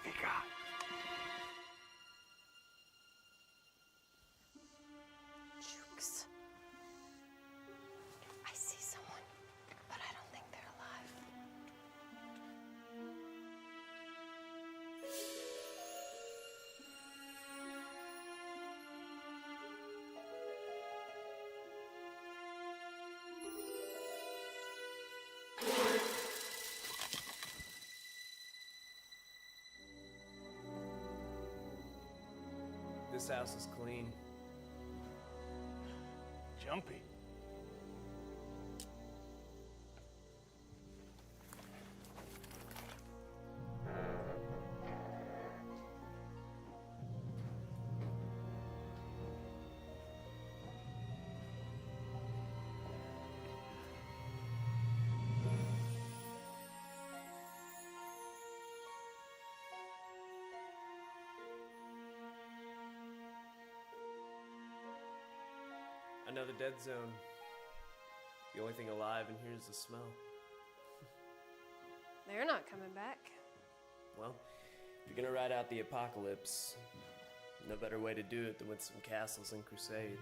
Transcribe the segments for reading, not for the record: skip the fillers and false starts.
Magnifica. Jukes. I see someone, but I don't think they're alive. This house is clean. Jumpy. Another dead zone. The only thing alive in here is the smell. They're not coming back. Well, if you're gonna ride out the apocalypse, no better way to do it than with some castles and crusades.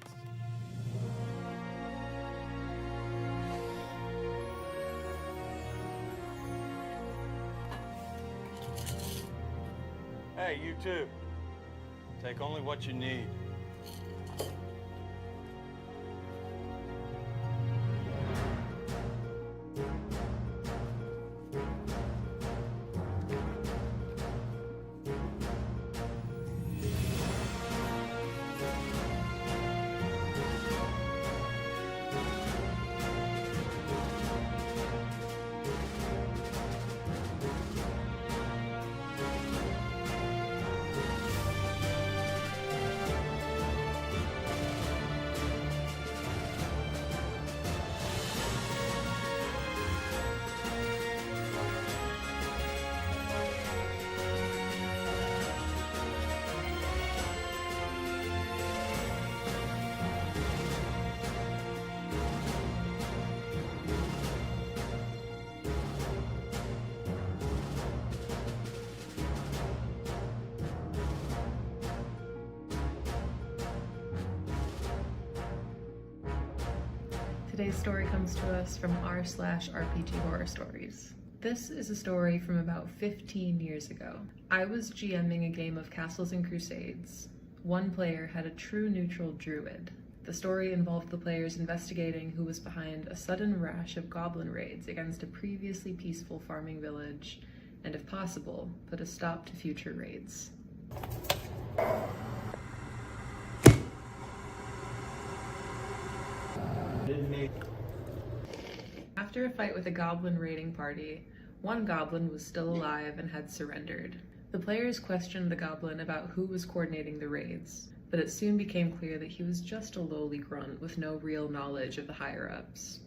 Hey, you too. Take only what you need. Today's story comes to us from r/RPG Horror Stories. This is a story from about 15 years ago. I was GMing a game of Castles and Crusades. One player had a true neutral druid. The story involved the players investigating who was behind a sudden rash of goblin raids against a previously peaceful farming village, and if possible, put a stop to future raids. After a fight with a goblin raiding party, one goblin was still alive and had surrendered. The players questioned the goblin about who was coordinating the raids, but it soon became clear that he was just a lowly grunt with no real knowledge of the higher-ups.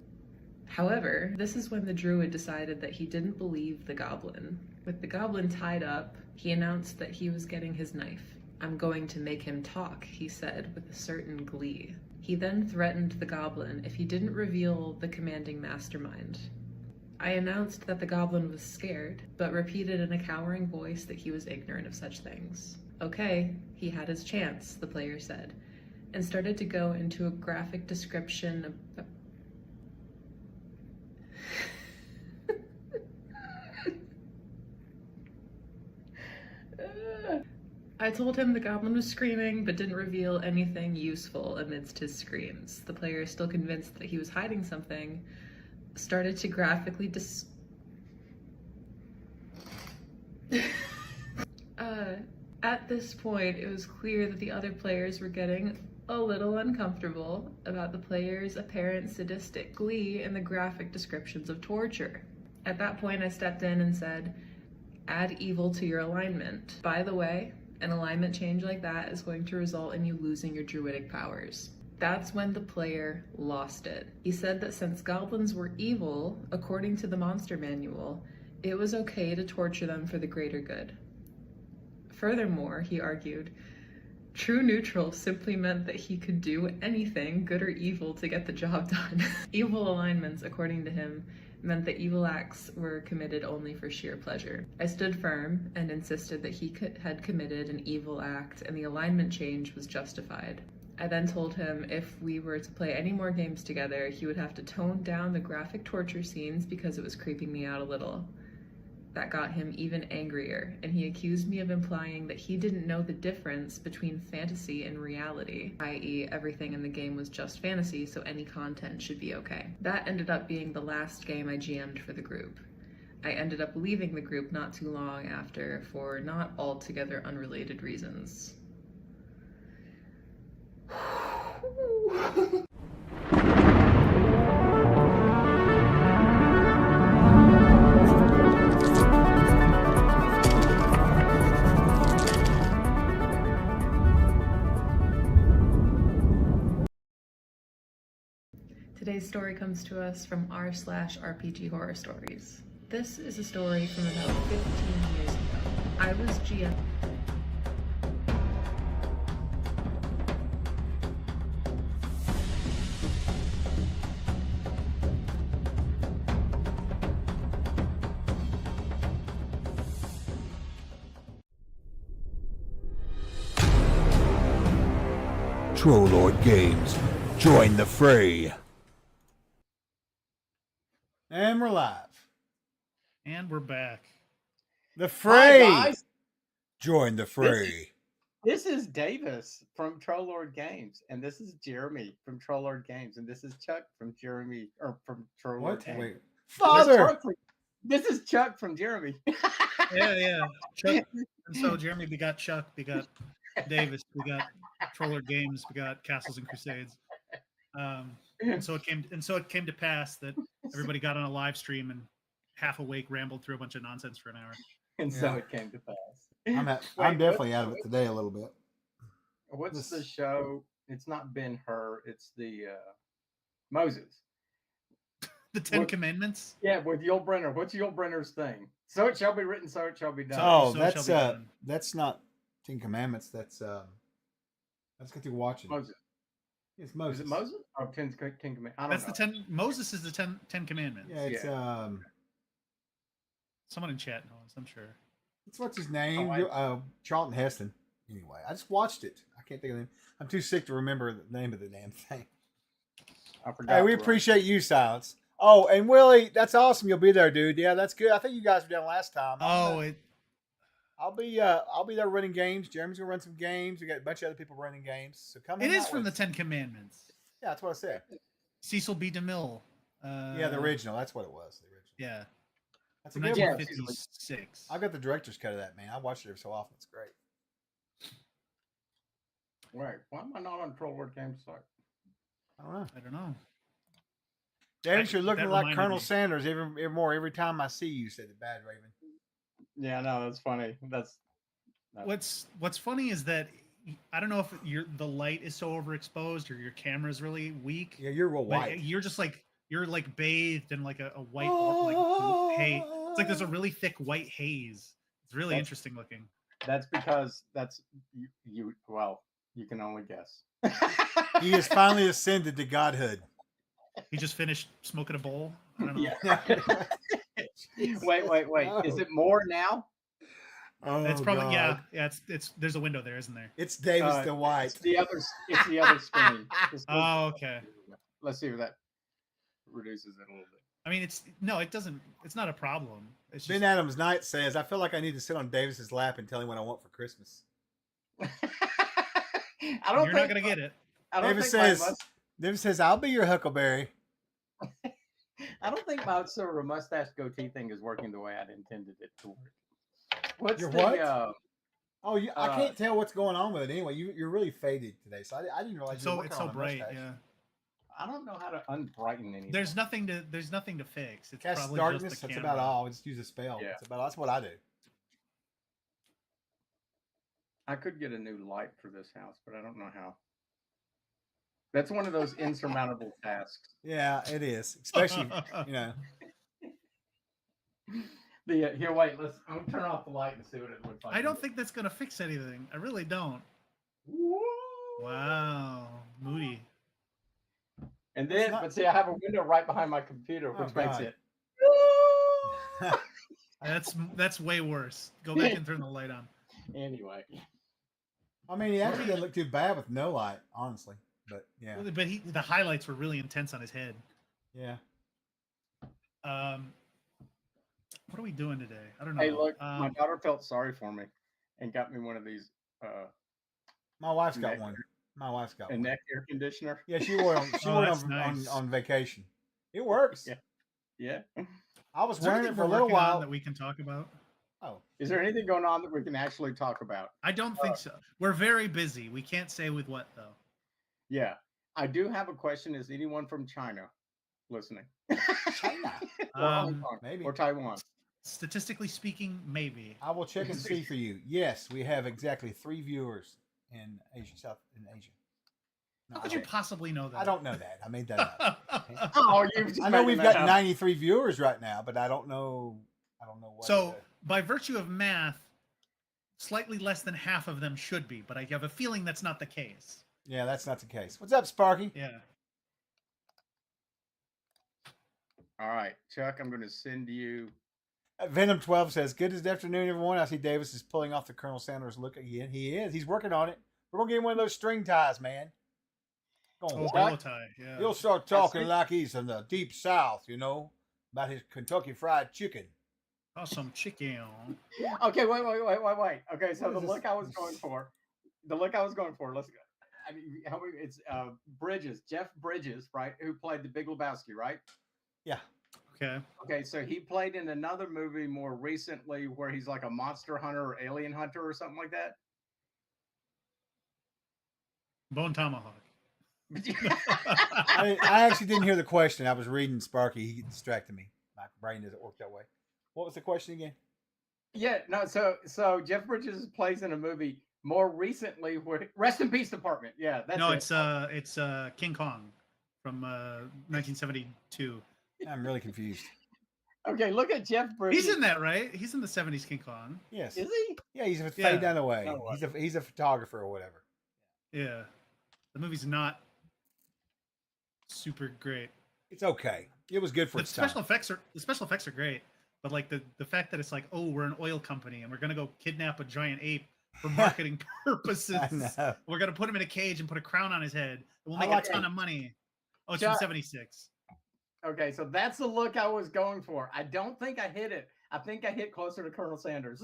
However, this is when the druid decided that he didn't believe the goblin. With the goblin tied up, he announced that he was getting his knife. "I'm going to make him talk," he said with a certain glee. He then threatened the goblin if he didn't reveal the commanding mastermind. I announced that the goblin was scared, but repeated in a cowering voice that he was ignorant of such things. Okay, he had his chance, the player said, and started to go into a graphic description of... I told him the goblin was screaming, but didn't reveal anything useful amidst his screams. The player, still convinced that he was hiding something, started to graphically At this point, it was clear that the other players were getting a little uncomfortable about the player's apparent sadistic glee in the graphic descriptions of torture. At that point, I stepped in and said, "Add evil to your alignment. By the way, an alignment change like that is going to result in you losing your druidic powers." That's when the player lost it. He said that since goblins were evil, according to the monster manual, it was okay to torture them for the greater good. Furthermore, he argued, true neutral simply meant that he could do anything, good or evil, to get the job done. Evil alignments, according to him, meant that evil acts were committed only for sheer pleasure. I stood firm and insisted that he had committed an evil act and the alignment change was justified. I then told him if we were to play any more games together, he would have to tone down the graphic torture scenes because it was creeping me out a little. That got him even angrier, and he accused me of implying that he didn't know the difference between fantasy and reality, i.e. everything in the game was just fantasy, so any content should be okay. That ended up being the last game I GM'd for the group. I ended up leaving the group not too long after for not altogether unrelated reasons. Today's story comes to us from r/RPG Horror Stories. This is a story from about 15 years ago. I was GM. Trollord Games, join the fray. And we're live. And we're back. The fray. Hi, guys. Join the fray. This is Davis from Trollord Games, and this is Jeremy from Trollord Games, and this is Chuck from Jeremy or from Trollord What? Games. Wait. This is Chuck from Jeremy. Yeah. Chuck. And so Jeremy begot Chuck, begot Davis, we got Troller Games, we got Castles and Crusades. And so it came to pass that everybody got on a live stream and half awake rambled through a bunch of nonsense for an hour. And so it came to pass. I'm definitely out of it today a little bit. What's the show? It's not Ben-Hur. It's the Moses. The Ten Commandments? Yeah, with Yul Brynner. What's Yul Brynner's thing? So it shall be written, so it shall be done. Oh, So it shall be done. that's not Ten Commandments. That's get you watching. Moses. It's Moses. Is it Moses? Oh, Ten Commandments. I don't That's know. the 10. Moses is the 10 Commandments. Yeah, it's Someone in chat knows, I'm sure. it's what's his name? Oh, Charlton Heston. Anyway, I just watched it. I can't think of the name. I'm too sick to remember the name of the damn thing. I forgot. Hey, we appreciate you, Silence. Oh, and Willie, that's awesome. You'll be there, dude. Yeah, that's good. I think you guys were down last time. I'll be there running games. Jeremy's gonna run some games. We got a bunch of other people running games. So come. It hang is out from the with us. 10 Commandments. Yeah, that's what I said. Cecil B. DeMille. Yeah, the original. That's what it was. The original. Yeah. That's a From good one. 1956. I got the director's cut of that, man. I watched it every so often. It's great. Right. Why am I not on Trollord Games site? I don't know. I Davis, you're looking that like reminded Colonel me. Sanders every time I see you, said the Bad Raven. Yeah, no, that's funny. What's funny is that I don't know if the light is so overexposed or your camera's really weak. Yeah, you're real but white. you're like bathed in like a white haze. It's like there's a really thick white haze. It's really interesting looking. That's because you. Well, you can only guess. He has finally ascended to godhood. He just finished smoking a bowl. I don't know. Yeah. Wait. No. Is it more now? Oh, It's probably God. yeah. It's there's a window there, isn't there? It's Davis the White. It's the other screen. Oh, okay. Let's see if that reduces it a little bit. I mean, it's not a problem. It's Ben just Adams Knight says, I feel like I need to sit on Davis's lap and tell him what I want for Christmas. you're not gonna get it. Davis says, I'll be your Huckleberry. I don't think my sort of mustache goatee thing is working the way I'd intended it to work. What's Your the what? I can't tell what's going on with it anyway. You're really faded today, so I didn't realize you were It's working so on a bright. mustache. Yeah. I don't know how to unbrighten anything. There's nothing to fix. It's Cast probably darkness. just the That's camera. about all. Just use a spell. Yeah. That's what I do. I could get a new light for this house, but I don't know how. That's one of those insurmountable tasks. Yeah, it is. Especially, you know. Here, wait. I'm gonna turn off the light and see what it looks like. I don't think that's gonna fix anything. I really don't. Wow, moody. And then, but see, I have a window right behind my computer, which makes God. it That's way worse. Go back and turn the light on. Anyway, I mean, he actually didn't look too bad with no light, honestly. But yeah, But the highlights were really intense on his head. yeah. What are we doing today? I don't know. hey, look, my daughter felt sorry for me and got me one of these My wife's got neck, one. My wife's got a one. neck air conditioner. Yeah, she wore it. She Oh, wore it that's on, nice. on vacation. It works. Yeah. Yeah. I was Is there wearing anything it for a we're little working on while. that we can talk about? Oh, Is there anything going on that we can actually talk about? I don't think so. We're very busy. We can't say with what though. Yeah. I do have a question. Is anyone from China listening? China. Or Hong Kong, maybe. or Taiwan. Statistically speaking, maybe. I will check and see for you. Yes, we have exactly 3 viewers in Asia, South in Asia. No, How could you possibly know that? I don't know that. I made that up. Okay? Oh, you just I know making we've that got up. 93 viewers right now, but I don't know. I don't know what. So, by virtue of math, slightly less than half of them should be, but I have a feeling that's not the case. Yeah, that's not the case. What's up, Sparky? Yeah. All right, Chuck, I'm going to send you. Venom 12 says, "Good afternoon, everyone. I see Davis is pulling off the Colonel Sanders look again. He is. He's working on it. We're gonna get him one of those string ties, man. Go on, Oh, Chuck. bolo tie. Yeah. He'll start talking like he's in the deep South, you know, about his Kentucky Fried Chicken." Oh, some chicken. Okay, wait. Okay, so What the is look this? I was going for, let's go. I mean, it's Bridges, Jeff Bridges, right? Who played the Big Lebowski, right? Yeah. Okay. Okay, so he played in another movie more recently where he's like a monster hunter or alien hunter or something like that. Bone tomahawk. I actually didn't hear the question. I was reading Sparky. He distracted me. My brain doesn't work that way. What was the question again? Yeah, no. So Jeff Bridges plays in a movie more recently where Rest in Peace Department. Yeah, that's No, it. it's King Kong from 1972. I'm really confused. Okay, look at Jeff Bridges. He's in that, right? He's in the 70s King Kong. Yes. Is he? Yeah, he's a Yeah. fade down away. No way. He's a photographer or whatever. Yeah. The movie's not super great. It's okay. It was good for The its time. special effects are great, but like the fact that it's like, oh, we're an oil company and we're gonna go kidnap a giant ape for marketing purposes. I know. We're gonna put him in a cage and put a crown on his head. And we'll I make like a ton it. of money. Oh, it's Chuck- from '76. Okay, so that's the look I was going for. I don't think I hit it. I think I hit closer to Colonel Sanders.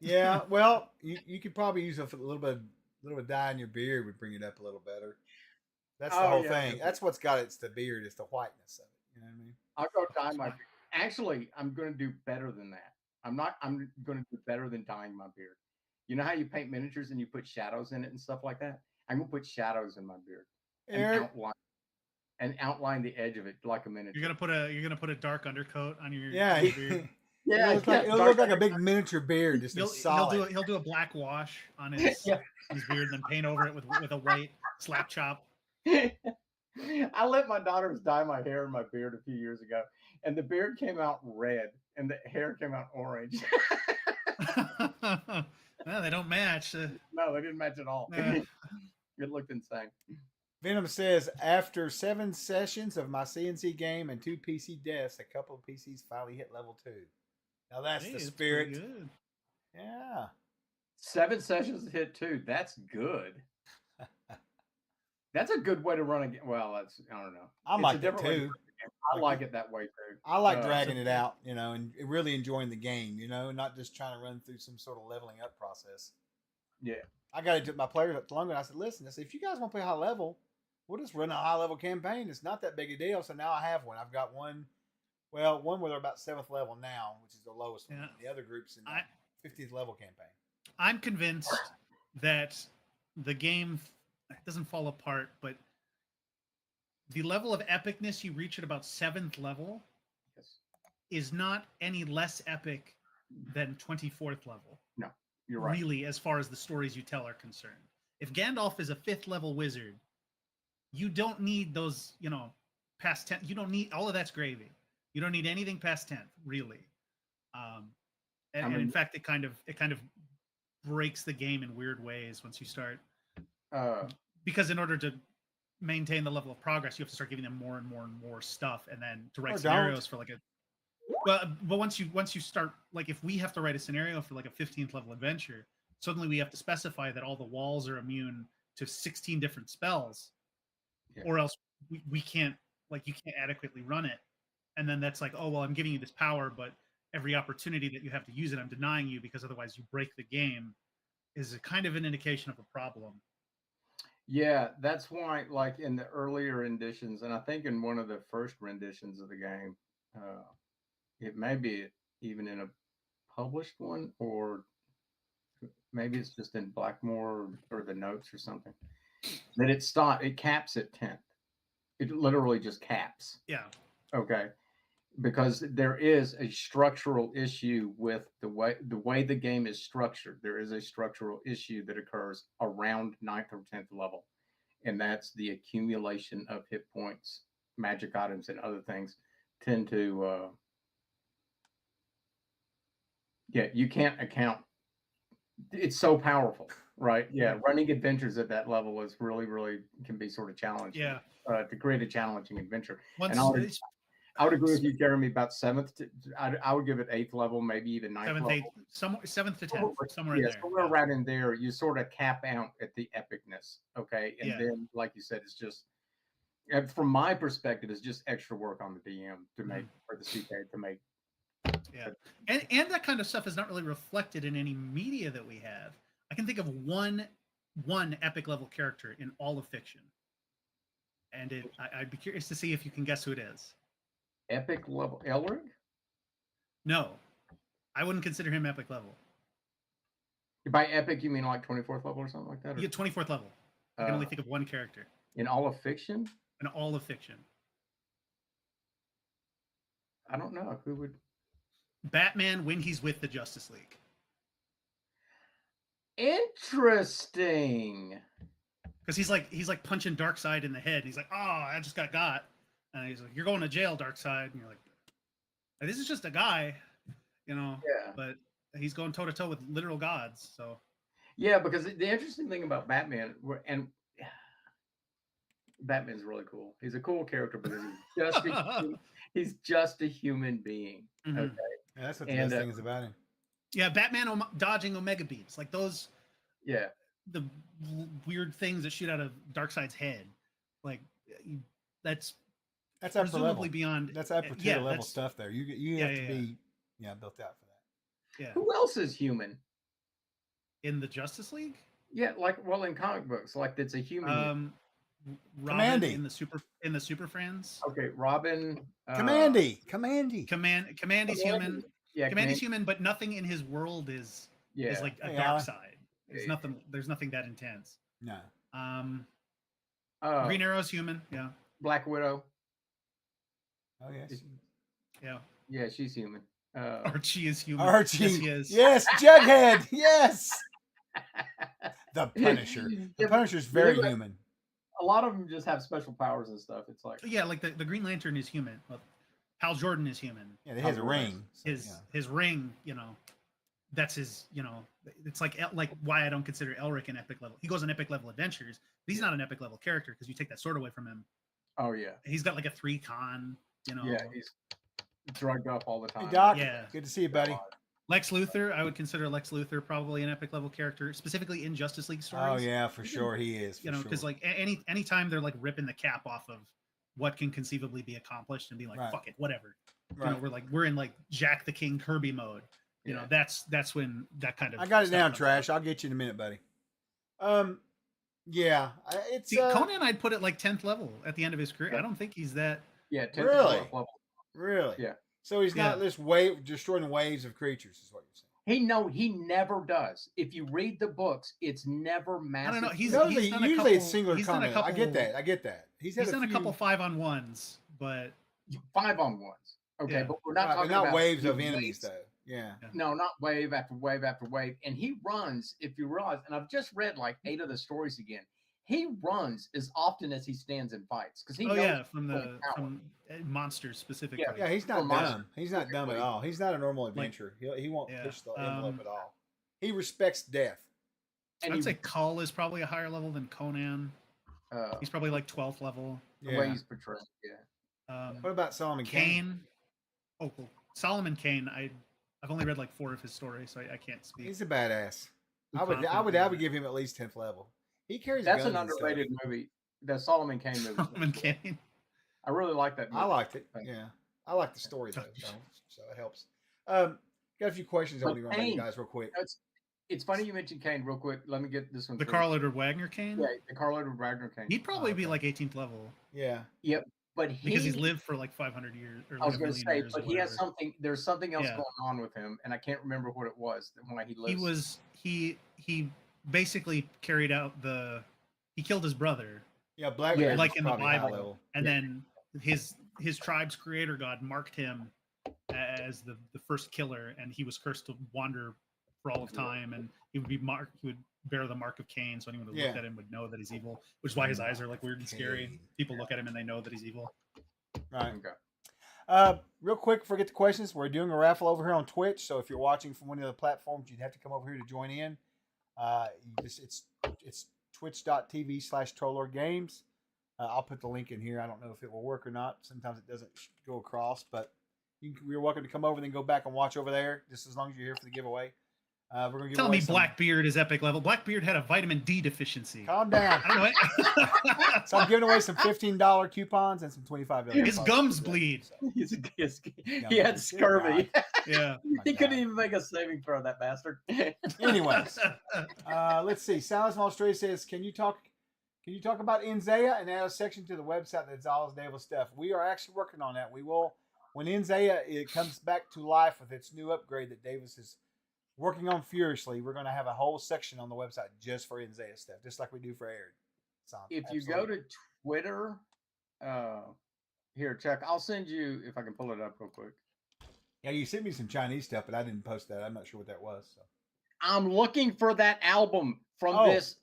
Yeah, well, you could probably use a little bit of dye in your beard would bring it up a little better. That's the Oh, whole yeah. thing. That's what's got it's the beard. It's the whiteness of it. You know what I mean? I'll go dye my beard. Actually, I'm going to do better than that. I'm going to do better than dyeing my beard. You know how you paint miniatures and you put shadows in it and stuff like that? I'm going to put shadows in my beard Eric, and outline the edge of it like a miniature. You're gonna put a dark undercoat on your yeah, your beard. Yeah, it'll look like a big miniature beard. Just solid. He'll do a black wash on his Yeah. his beard, and then paint over it with a white slap chop. I let my daughters dye my hair and my beard a few years ago, and the beard came out red and the hair came out orange. Well, they don't match. No, they didn't match at all. Yeah. It looked insane. Venom says, after 7 sessions of my CNC game and 2 PC deaths, a couple of PCs finally hit level 2. Now that's Hey, the it's spirit. pretty good. Yeah. 7 sessions to hit 2. That's good. That's a good way to run a game. Well, that's I don't know. I It's like a that different way to too. run the game. I like it that way too. I like So- dragging it out, you know, and really enjoying the game, you know, not just trying to run through some sort of leveling up process. Yeah. I got into my players up to London. I said, listen, if you guys want to play high level, we'll just run a high level campaign. It's not that big a deal. So now I have one. I've got one where they're about 7th level now, which is the lowest one. Yeah. The other group's in I- 50th level campaign. I'm convinced that the game doesn't fall apart, but the level of epicness you reach at about 7th level Yes. is not any less epic than 24th level. You're right. Really, as far as the stories you tell are concerned. If Gandalf is a 5th level wizard, you don't need those, past 10. You don't need all of that's gravy. You don't need anything past 10th, really. And in fact, it kind of breaks the game in weird ways once you start, because in order to maintain the level of progress, you have to start giving them more and more and more stuff, and then to write Or scenarios don't. for like a But once you start, like, if we have to write a scenario for like a 15th level adventure, suddenly we have to specify that all the walls are immune to 16 different spells, Yeah. or else we can't, like, you can't adequately run it. And then that's like, oh well, I'm giving you this power, but every opportunity that you have to use it, I'm denying you because otherwise you break the game, is a kind of an indication of a problem. Yeah, that's why, like in the earlier renditions, and I think in one of the first renditions of the game, it may be even in a published one, or maybe it's just in Blackmore or the notes or something, that it caps at 10th. It literally just caps. Yeah. Okay. Because there is a structural issue with the way the game is structured. There is a structural issue that occurs around 9th or 10th level, and that's the accumulation of hit points, magic items, and other things tend to you can't account. It's so powerful, right? Yeah, running adventures at that level is really can be sort of challenging. Yeah. To create a challenging adventure. Once And I would agree with you, Jeremy, about seventh. I would give it 8th level, maybe even 9th seventh, level. 8th, 7th to 10th, somewhere in there. Somewhere right in there, you sort of cap out at the epicness, okay? And then, like you said, it's just, from my perspective, it's just extra work on the DM to make, or the CK to make. Yeah, and that kind of stuff is not really reflected in any media that we have. I can think of one epic level character in all of fiction, and I'd be curious to see if you can guess who it is. Epic level Elric? No, I wouldn't consider him epic level. By epic, you mean like 24th level or something like that? Yeah, 24th level. I can only think of one character. In all of fiction? In all of fiction. I don't know. Who would... Batman when he's with the Justice League. Interesting. Because he's like punching Darkseid in the head. And he's like, oh, I just got. And he's like, you're going to jail, Darkseid. And you're like, this is just a guy, Yeah. But he's going toe to toe with literal gods. So. Yeah, because the interesting thing about Batman, and Batman's really cool. He's a cool character, but he's just a human being. Mm-hmm. Okay. Yeah, that's what the best thing is about him. Yeah, Batman dodging Omega beams, like those. Yeah. The weird things that shoot out of Darkseid's head, like that's upper level. Beyond. That's upper tier level stuff. There, you have to be built out for that. Yeah. Who else is human in the Justice League? Yeah, in comic books, like that's a human. Robin in the Super Friends. Okay, Robin. Commandy's human. Yeah, Commandy's human, but nothing in his world is like a dark side. There's nothing that intense. No. Green Arrow's human. Yeah. Black Widow. Oh yes. Yeah. Yeah, she's human. Archie is human. Archie. Yes, he is. Yes, Jughead. Yes. The Punisher. The Punisher's very human. A lot of them just have special powers and stuff. It's like like the Green Lantern is human. Hal Jordan is human. Yeah, he has a ring. So, his ring, that's his. It's like why I don't consider Elric an epic level. He goes on epic level adventures, but he's not an epic level character because you take that sword away from him. Oh yeah, he's got like a 3 con. Yeah, he's drugged up all the time. Hey Doc, good to see you, buddy. Lex Luthor, I would consider Lex Luthor probably an epic level character, specifically in Justice League stories. Oh yeah, for sure he is. Because like any time they're like ripping the cap off of what can conceivably be accomplished and be like, fuck it, whatever. Right. We're in like Jack the King Kirby mode. You know, that's when that kind of. I got it down, Trash. I'll get you in a minute, buddy. Yeah, it's Conan. I'd put it like 10th level at the end of his career. I don't think he's that. Yeah, 10th level. Really? Yeah. So he's not this destroying waves of creatures, is what you're saying. He never does. If you read the books, it's never massive. I don't know. He's usually it's singular comment. I get that. He's done a couple 5-on-1s, but 5-on-1s. Okay, but we're not talking about waves of enemies, though. Yeah. No, not wave after wave after wave. And he runs, if you realize, and I've just read like 8 of the stories again. He runs as often as he stands and fights because he knows from monsters specifically. Yeah, he's not dumb. He's not dumb at all. He's not a normal adventurer. He won't push the envelope at all. He respects death. And I'd say Kull is probably a higher level than Conan. He's probably like 12th level. The way he's portrayed. Yeah. What about Solomon Kane? Oh, cool. Solomon Kane, I've only read like 4 of his stories, so I can't speak. He's a badass. I'm I would confident. give him at least 10th level. He carries That's guns an and stuff. underrated movie. The Solomon Kane movie. Solomon Kane. I really like that movie. I liked it. Thank you. Yeah, I like the story though, so it helps. Got a few questions I want to run by you guys real quick. It's funny you mentioned Kane real quick. Let me get this one. The Carl Edward Wagner Kane? Yeah, the Carl Edward Wagner Kane. He'd probably be like 18th level. Yeah. Yep. But because he's lived for like 500 years. Or I was going to say, but he has something. There's something else going on with him, and I can't remember what it was. Why he lives. He basically carried out he killed his brother. Yeah, Black. Yeah, like in the Bible, and then his tribe's creator god marked him as the first killer, and he was cursed to wander for all of time, and he would be marked. He would bear the mark of Cain, so anyone that looked at him would know that he's evil, which is why his eyes are like weird and scary. People look at him and they know that he's evil. Right. Okay. Real quick before we get to questions, we're doing a raffle over here on Twitch, so if you're watching from one of the platforms, you'd have to come over here to join in. It's twitch.tv/TrollLordGames. I'll put the link in here. I don't know if it will work or not. Sometimes it doesn't go across, but you're welcome to come over and then go back and watch over there, just as long as you're here for the giveaway. We're gonna give Tell me Blackbeard is epic level. Blackbeard had a vitamin D deficient. Calm down. I don't know. So I'm giving away some $15 coupons and some $25. His gums bleed. He had scurvy. Yeah. He couldn't even make a saving throw, that bastard. Anyways, let's see. Silas from Australia says, "Can you talk about Inzaya and add a section to the website that's all his naval stuff?" We are actually working on that. We will when Inzaya comes back to life with its new upgrade that Davis is working on furiously. We're going to have a whole section on the website just for Inzaya stuff, just like we do for Arid. If you go to Twitter, here, Chuck, I'll send you, if I can pull it up real quick. Yeah, you sent me some Chinese stuff, but I didn't post that. I'm not sure what that was. So. I'm looking for that album from this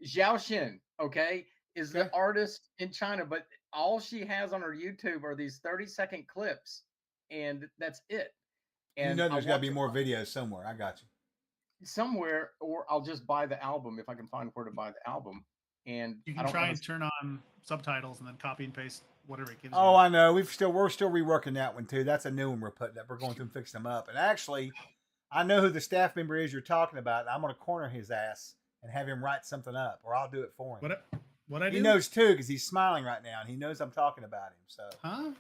Xiaoxin, okay? Is the artist in China, but all she has on her YouTube are these 30-second clips, and that's it. And there's got to be more videos somewhere. I got you. Somewhere, or I'll just buy the album if I can find where to buy the album. And you can try and turn on subtitles and then copy and paste whatever it gives you. Oh, I know. We're still reworking that one too. That's a new one we're putting up. We're going through and fixing them up. And actually, I know who the staff member is you're talking about. And I'm going to corner his ass and have him write something up, or I'll do it for him. What I do? He knows too because he's smiling right now and he knows I'm talking about him. So. Huh?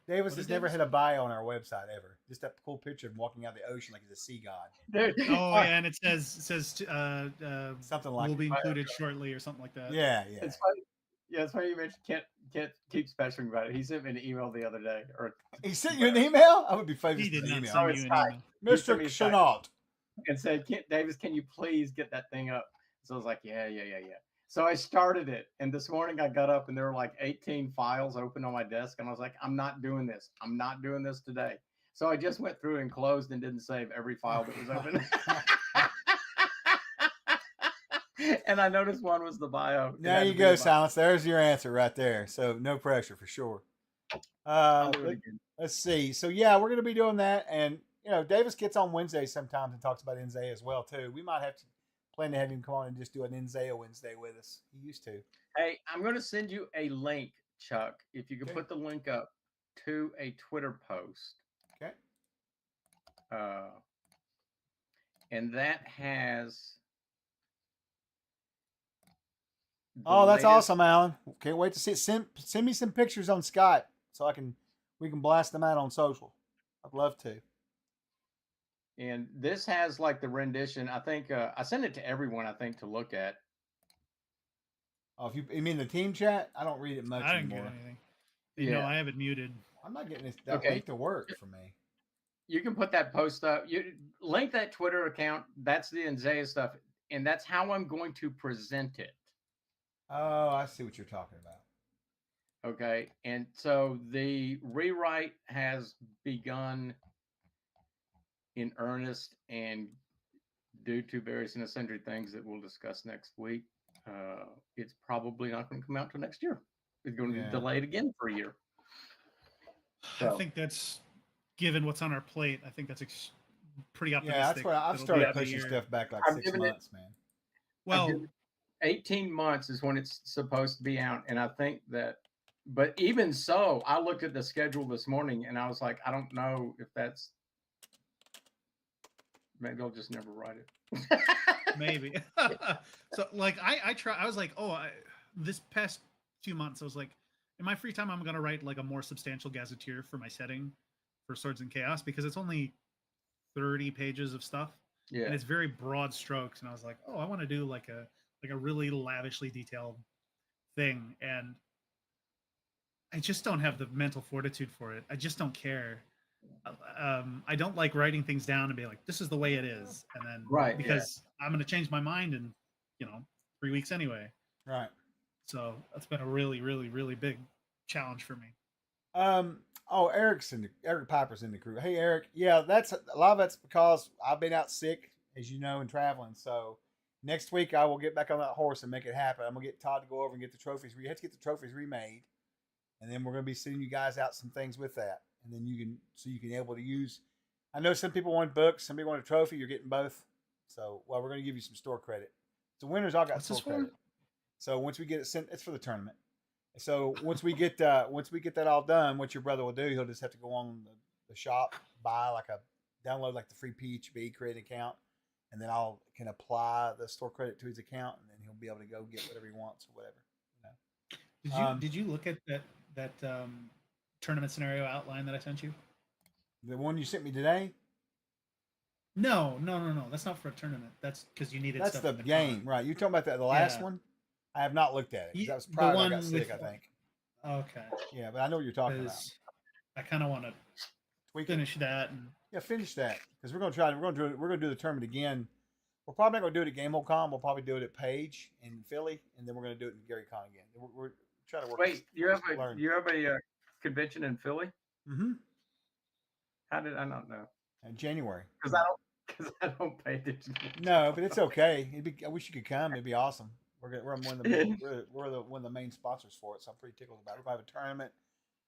Davis has never had a bio on our website ever. Just that cool picture of him walking out the ocean like he's a sea god. Oh yeah, and it says something like will be included shortly or something like that. Yeah. It's funny. Yeah, it's funny you mentioned Kent keeps pestering about it. He sent me an email the other day. Or he sent you an email? I would be famous. He did not email. send you an email. Mr. Chenault. And said, Davis, can you please get that thing up? So I was like, yeah. So I started it, and this morning I got up, and there were like 18 files open on my desk, and I was like, I'm not doing this. I'm not doing this today. So I just went through and closed and didn't save every file that was open. And I noticed one was the bio. There you go, Silence. There's your answer right there. So no pressure for sure. Let's see. So yeah, we're going to be doing that, and Davis gets on Wednesday sometimes and talks about Inzaya as well too. We might have to plan to have him come on and just do an Inzaya Wednesday with us. He used to. Hey, I'm going to send you a link, Chuck, if you can put the link up to a Twitter post. Okay. And that has. Oh, that's awesome, Alan. Can't wait to see it. Send me some pictures on Skype so we can blast them out on social. I'd love to. And this has like the rendition. I think I sent it to everyone. I think to look at. Oh, if you mean the team chat, I don't read it much I didn't anymore. get anything. No, I have it muted. I'm not getting that link to work for me. You can put that post up. You link that Twitter account. That's the Inzaya stuff, and that's how I'm going to present it. Oh, I see what you're talking about. Okay, and so the rewrite has begun in earnest, and due to various and sundry things that we'll discuss next week, it's probably not going to come out till next year. It's going to be delayed again for a year. So. I think that's, given what's on our plate, I think that's pretty optimistic. Yeah, that's why I've started pushing stuff back like 6 months, man. Well, 18 months is when it's supposed to be out, and I think that But even so, I looked at the schedule this morning and I was like, I don't know if that's maybe they'll just never write it. Maybe. So like I was like, this past few months I was like, in my free time I'm gonna write like a more substantial gazetteer for my setting for Swords and Chaos because it's only 30 pages of stuff. Yeah. And it's very broad strokes. And I was like, oh, I want to do like a really lavishly detailed thing. And I just don't have the mental fortitude for it. I just don't care. I don't like writing things down and be like, this is the way it is. And then because I'm going to change my mind in, 3 weeks anyway. Right. So that's been a really, really, really big challenge for me. Eric Piper's in the crew. Hey, Eric. Yeah, that's a lot of that's because I've been out sick, as you know, and traveling. So next week I will get back on that horse and make it happen. I'm gonna get Todd to go over and get the trophies. We have to get the trophies remade, and then we're gonna be sending you guys out some things with that, and then you can able to use. I know some people want books, some people want a trophy. You're getting both. So we're gonna give you some store credit. So winners all got store credit. So once we get it sent, it's for the tournament. So once we get that all done, what your brother will do, he'll just have to go on the shop, download like the free PHP, create an account, and then I'll can apply the store credit to his account, and then he'll be able to go get whatever he wants or whatever. Did you look at that tournament scenario outline that I sent you? The one you sent me today? No. That's not for a tournament. That's because you needed. That's the game, right? You talking about the last one? I have not looked at it. That was prior to I got sick, I think. Okay. Yeah, but I know what you're talking about. I kind of want to finish that. Finish that because we're going to do the tournament again. We're probably not going to do it at GameOCon. We'll probably do it at Page in Philly, and then we're going to do it in GaryCon again. We're trying to work. Wait, you have a convention in Philly? Mm-hmm. How did I not know? In January. Because I don't pay attention. No, but it's okay. I wish you could come. It'd be awesome. We're one of the main sponsors for it, so I'm pretty tickled about it. We're gonna have a tournament.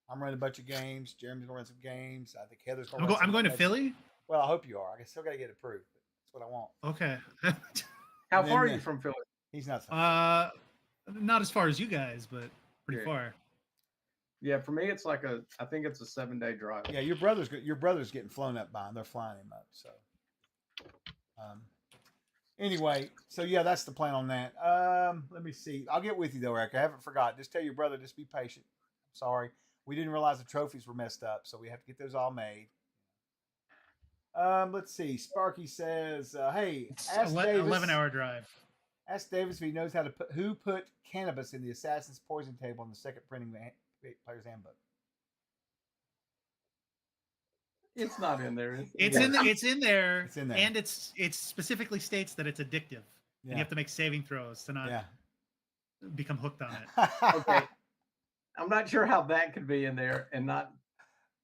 I'm running a bunch of games. Jeremy's gonna run some games. I think Heather's gonna. I'm going to Philly. Well, I hope you are. I still got to get approved. That's what I want. Okay. How far are you from Philly? He's not. Not as far as you guys, but pretty far. Yeah, for me it's I think it's a 7-day drive. Yeah, your brother's getting flown up by him. They're flying him up. So. Anyway, so yeah, that's the plan on that. Let me see. I'll get with you though, Eric. I haven't forgot. Just tell your brother, just be patient. I'm sorry. We didn't realize the trophies were messed up, so we have to get those all made. Let's see. Sparky says, hey, ask Davis, 11-hour drive. Ask Davis if he knows who put cannabis in the Assassin's Poison table in the second printing of the Player's Handbook. It's not in there. It's in there. It's in there. And it specifically states that it's addictive. Yeah. And you have to make saving throws to not become hooked on it. Okay. I'm not sure how that could be in there and not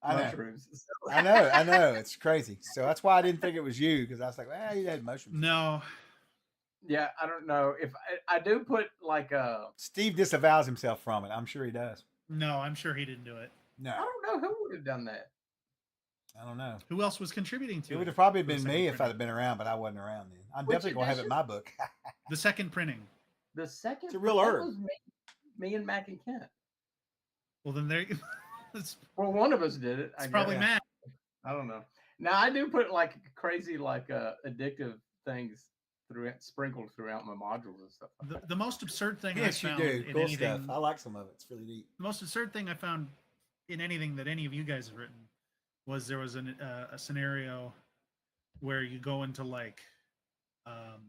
mushrooms. I know. It's crazy. So that's why I didn't think it was you, because I was like, you had mushrooms. No. Yeah, I don't know. If I do put like Steve disavows himself from it. I'm sure he does. No, I'm sure he didn't do it. No. I don't know who would have done that. I don't know. Who else was contributing to it? It would have probably been me if I'd have been around, but I wasn't around then. I'm definitely going to have it in my book. The second printing. The second? It's a real herb. Was me and Mac and Kent. Well, then there. Well, one of us did it. It's probably Matt. I don't know. Now I do put like crazy, addictive things sprinkled throughout my modules and stuff. Like the most absurd thing I found in cool anything. Stuff. I like some of it. It's really neat. The most absurd thing I found in anything that any of you guys have written was there was a scenario where you go into like a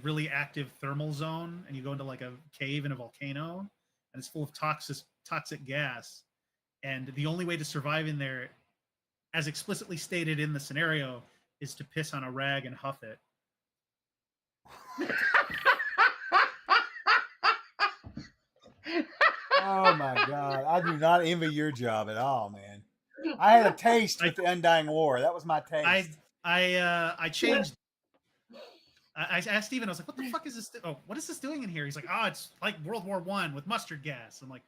really active thermal zone, and you go into like a cave in a volcano, and it's full of toxic gas, and the only way to survive in there, as explicitly stated in the scenario, is to piss on a rag and huff it. Oh my God. I do not envy your job at all, man. I had a taste with the Undying War. That was my taste. I changed. I asked Steven, I was like, what the fuck is this? What is this doing in here? He's like, it's like World War I with mustard gas. I'm like,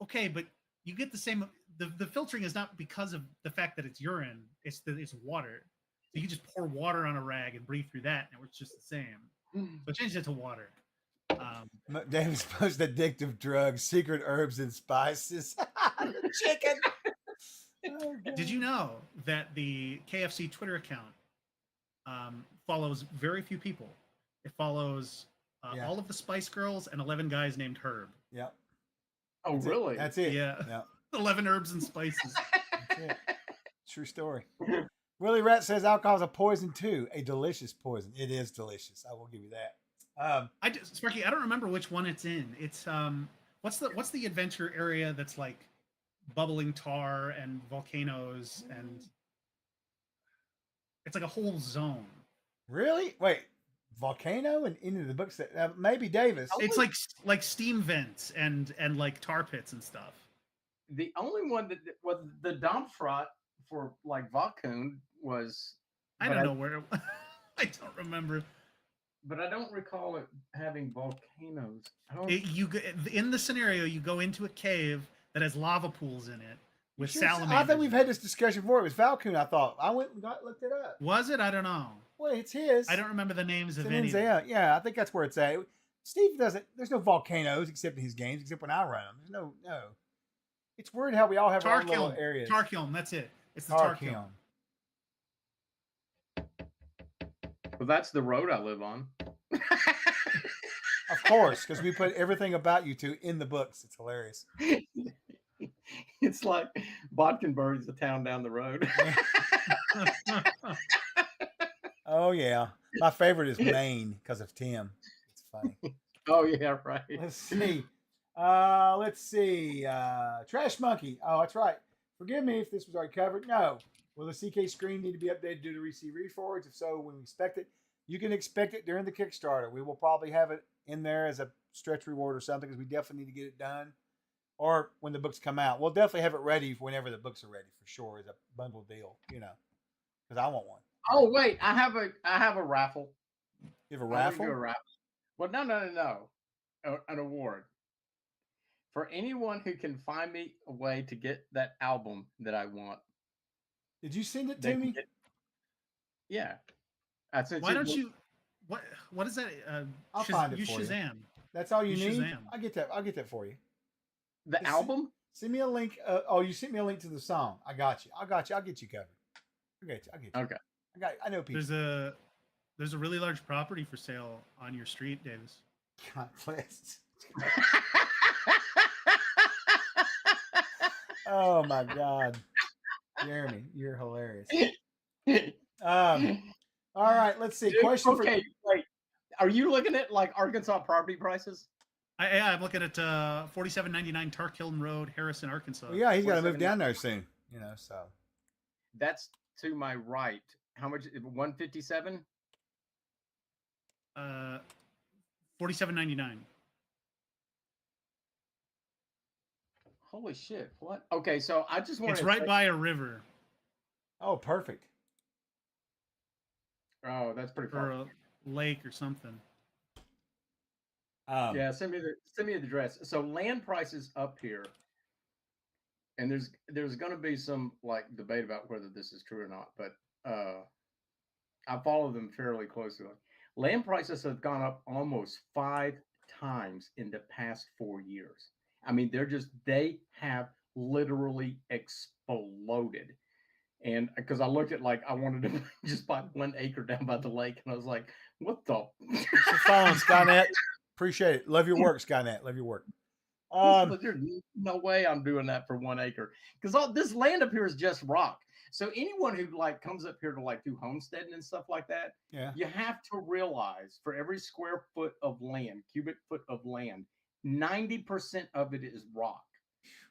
okay, but you get the same. The filtering is not because of the fact that it's urine. It's water. So you just pour water on a rag and breathe through that, and it's just the same. So I changed it to water. David's most addictive drugs, secret herbs and spices. Chicken. Oh, Did you know that the KFC Twitter account follows very few people? It follows all of the Spice Girls and 11 guys named Herb. Yep. Oh, That's really? It. That's it. Yeah. Yep. 11 herbs and spices. That's it. True story. Willie Rat says alcohol is a poison too. A delicious poison. It is delicious. I will give you that. Sparky, I don't remember which one it's in. It's what's the adventure area that's like bubbling tar and volcanoes and it's like a whole zone. Really? Wait, volcano and into the books that maybe Davis. It's like steam vents and like tar pits and stuff. The only one that was the Dampfrot for like Valkun was. I don't know where. I don't remember. But I don't recall it having volcanoes. In the scenario, you go into a cave that has lava pools in it with salamanders. I think we've had this discussion before. It was Valkun, I thought. I went and looked it up. Was it? I don't know. Well, it's his. I don't remember the names of any. Yeah, I think that's where it's at. Steve doesn't. There's no volcanoes except in his games, except when I run them. There's no. It's weird how we all have our own little areas. Tarkiln, that's it. It's the Tarkiln. Well, that's the road I live on. Of course, because we put everything about you two in the books. It's hilarious. It's like Bodkenburg is the town down the road. Oh yeah, my favorite is Maine because of Tim. It's funny. Oh yeah, right. Let's see. Trash Monkey. Oh, that's right. Forgive me if this was already covered. No. Will the CK screen need to be updated due to receive reforwards? If so, when we expect it, you can expect it during the Kickstarter. We will probably have it in there as a stretch reward or something because we definitely need to get it done. Or when the books come out. We'll definitely have it ready whenever the books are ready for sure as a bundle deal, because I want one. Oh wait, I have a raffle. You have a raffle? Do a raffle. Well, no. An award. For anyone who can find me a way to get that album that I want. Did you send it to me? Yeah. Why don't you? What is that? I'll find it for Shazam. you. That's all you need. Shazam. I'll get that for you. The album? Send me a link. You sent me a link to the song. I got you. I'll get you covered. I'll get you. Okay. I know people. There's a really large property for sale on your street, Davis. God bless. Oh my God, Jeremy, you're hilarious. All right, let's see. Question. Okay, wait. Are you looking at like Arkansas property prices? I'm looking at 4799 Tarkiln Road, Harrison, Arkansas. Well, yeah, he's got to move down there soon. So. That's to my right. How much? 157. 4799. Holy shit! What? Okay, so I just want. It's right by a river. Oh, perfect. Oh, that's pretty far. Or far. A lake or something. Yeah, send me the address. So land prices up here, and there's going to be some like debate about whether this is true or not, but I follow them fairly closely. Land prices have gone up almost 5 times in the past 4 years. I mean, they have literally exploded. And because I looked at I wanted to just buy 1 acre down by the lake, and I was like, what the? Thanks for following, Skynet. Appreciate it. Love your work, Skynet. Love your work. But there's no way I'm doing that for 1 acre because all this land up here is just rock. So anyone who comes up here to do homesteading and stuff like that, yeah, you have to realize for every square foot of land, cubic foot of land, 90% of it is rock,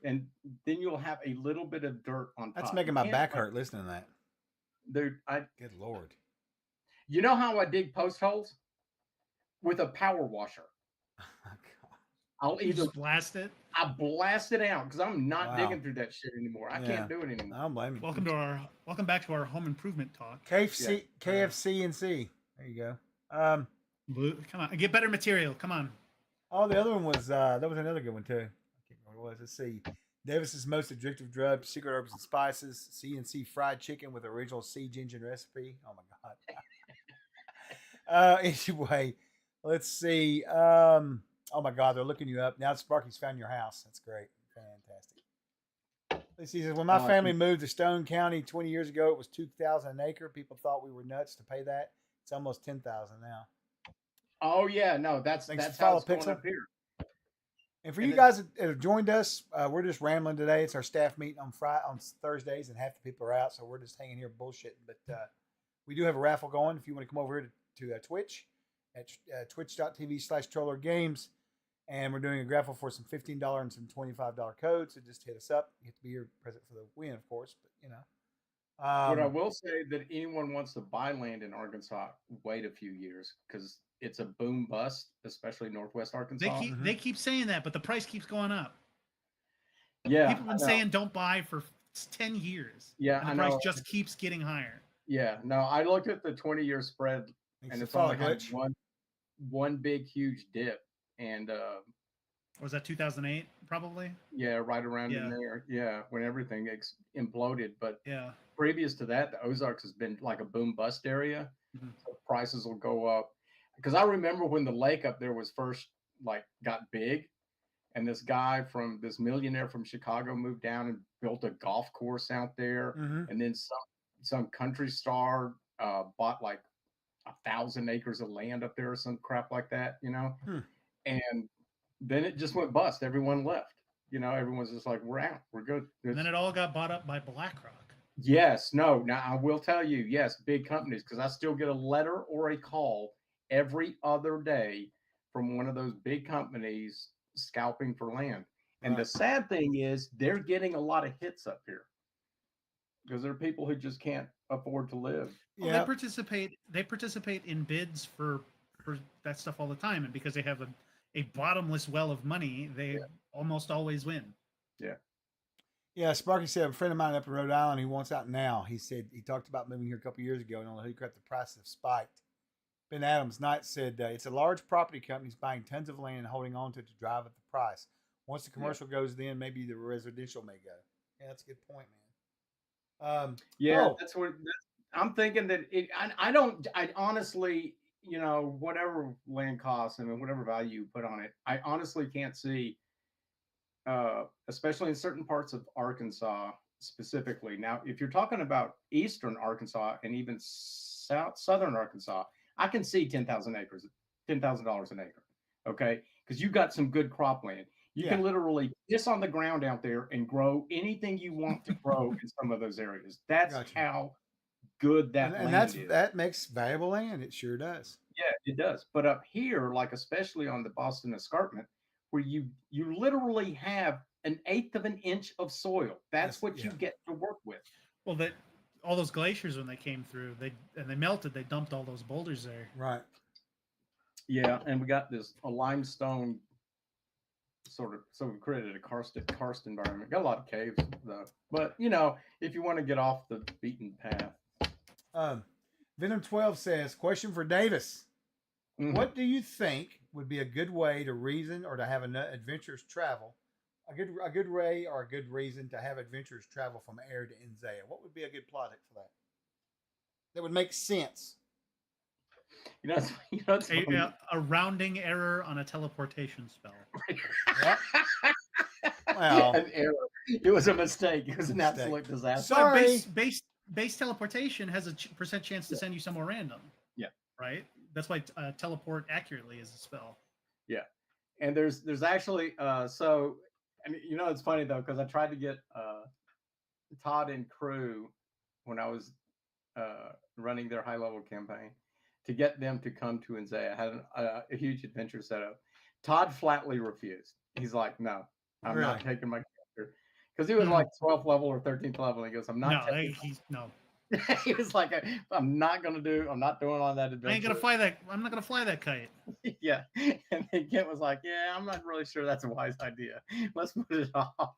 and then you'll have a little bit of dirt on top. That's making my back hurt listening to that. Dude, good Lord. You know how I dig post holes? With a power washer. I'll either just blast it. I blast it out because I'm not digging through that shit anymore. I can't do it anymore. I don't blame you. Welcome back to our home improvement talk. KFC. There you go. Come on, get better material. Come on. Oh, the other one was that was another good one too. I can't remember what it was. Let's see. Davis's most addictive drug, secret herbs and spices, C&C fried chicken with original siege engine recipe. Oh my God. Anyway, let's see. Oh my God, they're looking you up now. Sparky's found your house. That's great, fantastic. He says, when my family moved to Stone County 20 years ago, it was 2,000 an acre. People thought we were nuts to pay that. It's almost 10,000 now. Oh yeah, no, that's Thanks that's for how follow it's going Pixel. up here. And for you guys that have joined us, we're just rambling today. It's our staff meeting on Thursdays, and half the people are out, so we're just hanging here bullshitting. But we do have a raffle going. If you want to come over here to Twitch at twitch.tv/trollergames, and we're doing a raffle for some $15 and some $25 codes. So just hit us up. You have to be here present for the win, of course. But you know, But I will say that anyone wants to buy land in Arkansas, wait a few years because it's a boom bust, especially Northwest Arkansas. They keep saying that, but the price keeps going up. Yeah, people have been saying don't buy for 10 years. Yeah, and the price just keeps getting higher. Yeah, no, I looked at the 20-year spread, and it's only had one big huge dip, and was that 2008 probably? Yeah, right around in there. Yeah, when everything imploded. But previous to that, the Ozarks has been like a boom bust area. Mm-hmm. So prices will go up. Because I remember when the lake up there was first got big, and this millionaire from Chicago moved down and built a golf course out there, and then some country star bought like 1,000 acres of land up there or some crap like that, and then it just went bust. Everyone left. Everyone's just like, we're out. We're good. And then it all got bought up by BlackRock. Yes. No. Now, I will tell you, yes, big companies, because I still get a letter or a call every other day from one of those big companies scalping for land. And the sad thing is they're getting a lot of hits up here because there are people who just can't afford to live. Well, they participate in bids for that stuff all the time. And because they have a bottomless well of money, they almost always win. Yeah, Sparky said a friend of mine up in Rhode Island, he wants out now. He said he talked about moving here a couple of years ago, and on the crap, the prices have spiked. Ben Adams Knight said it's a large property companies buying tons of land and holding on to it to drive up the price. Once the commercial goes, then maybe the residential may go. Yeah, that's a good point, man. That's what I'm thinking. That I honestly, whatever land costs and whatever value you put on it, I honestly can't see, especially in certain parts of Arkansas specifically. Now, if you're talking about eastern Arkansas and even southern Arkansas, I can see $10,000 an acre. Okay, because you got some good cropland. You can literally piss on the ground out there and grow anything you want to grow in some of those areas. That's how good that land is. That makes valuable land. It sure does. Yeah, it does. But up here, like especially on the Boston Escarpment, where you literally have 1/8 of an inch of soil. That's what you get to work with. Well, all those glaciers, when they came through, they melted. They dumped all those boulders there. Right. Yeah, and we got a limestone so we created a karst environment. Got a lot of caves though. But if you want to get off the beaten path. Venom 12 says, question for Davis. What do you think would be a good way to reason or to have an adventurous travel? A good way or a good reason to have adventurous travel from Air to Enzea? What would be a good plot for that? That would make sense. A rounding error on a teleportation spell. Well, an error. It was a mistake. It was an absolute disaster. Sorry. Base teleportation has a percent chance to send you somewhere random. Yeah. Right. That's why teleport accurately is a spell. Yeah, and there's actually it's funny though because I tried to get Todd and crew when I was running their high level campaign to get them to come to Enzea. I had a huge adventure set up. Todd flatly refused. He's like, no, I'm not taking my character. Because he was like 12th level or 13th level. And he goes, I'm not no. He was like, I'm not doing all that adventure. I'm not gonna fly that kite. Yeah. And then Kent was like, yeah, I'm not really sure that's a wise idea. Let's put it off.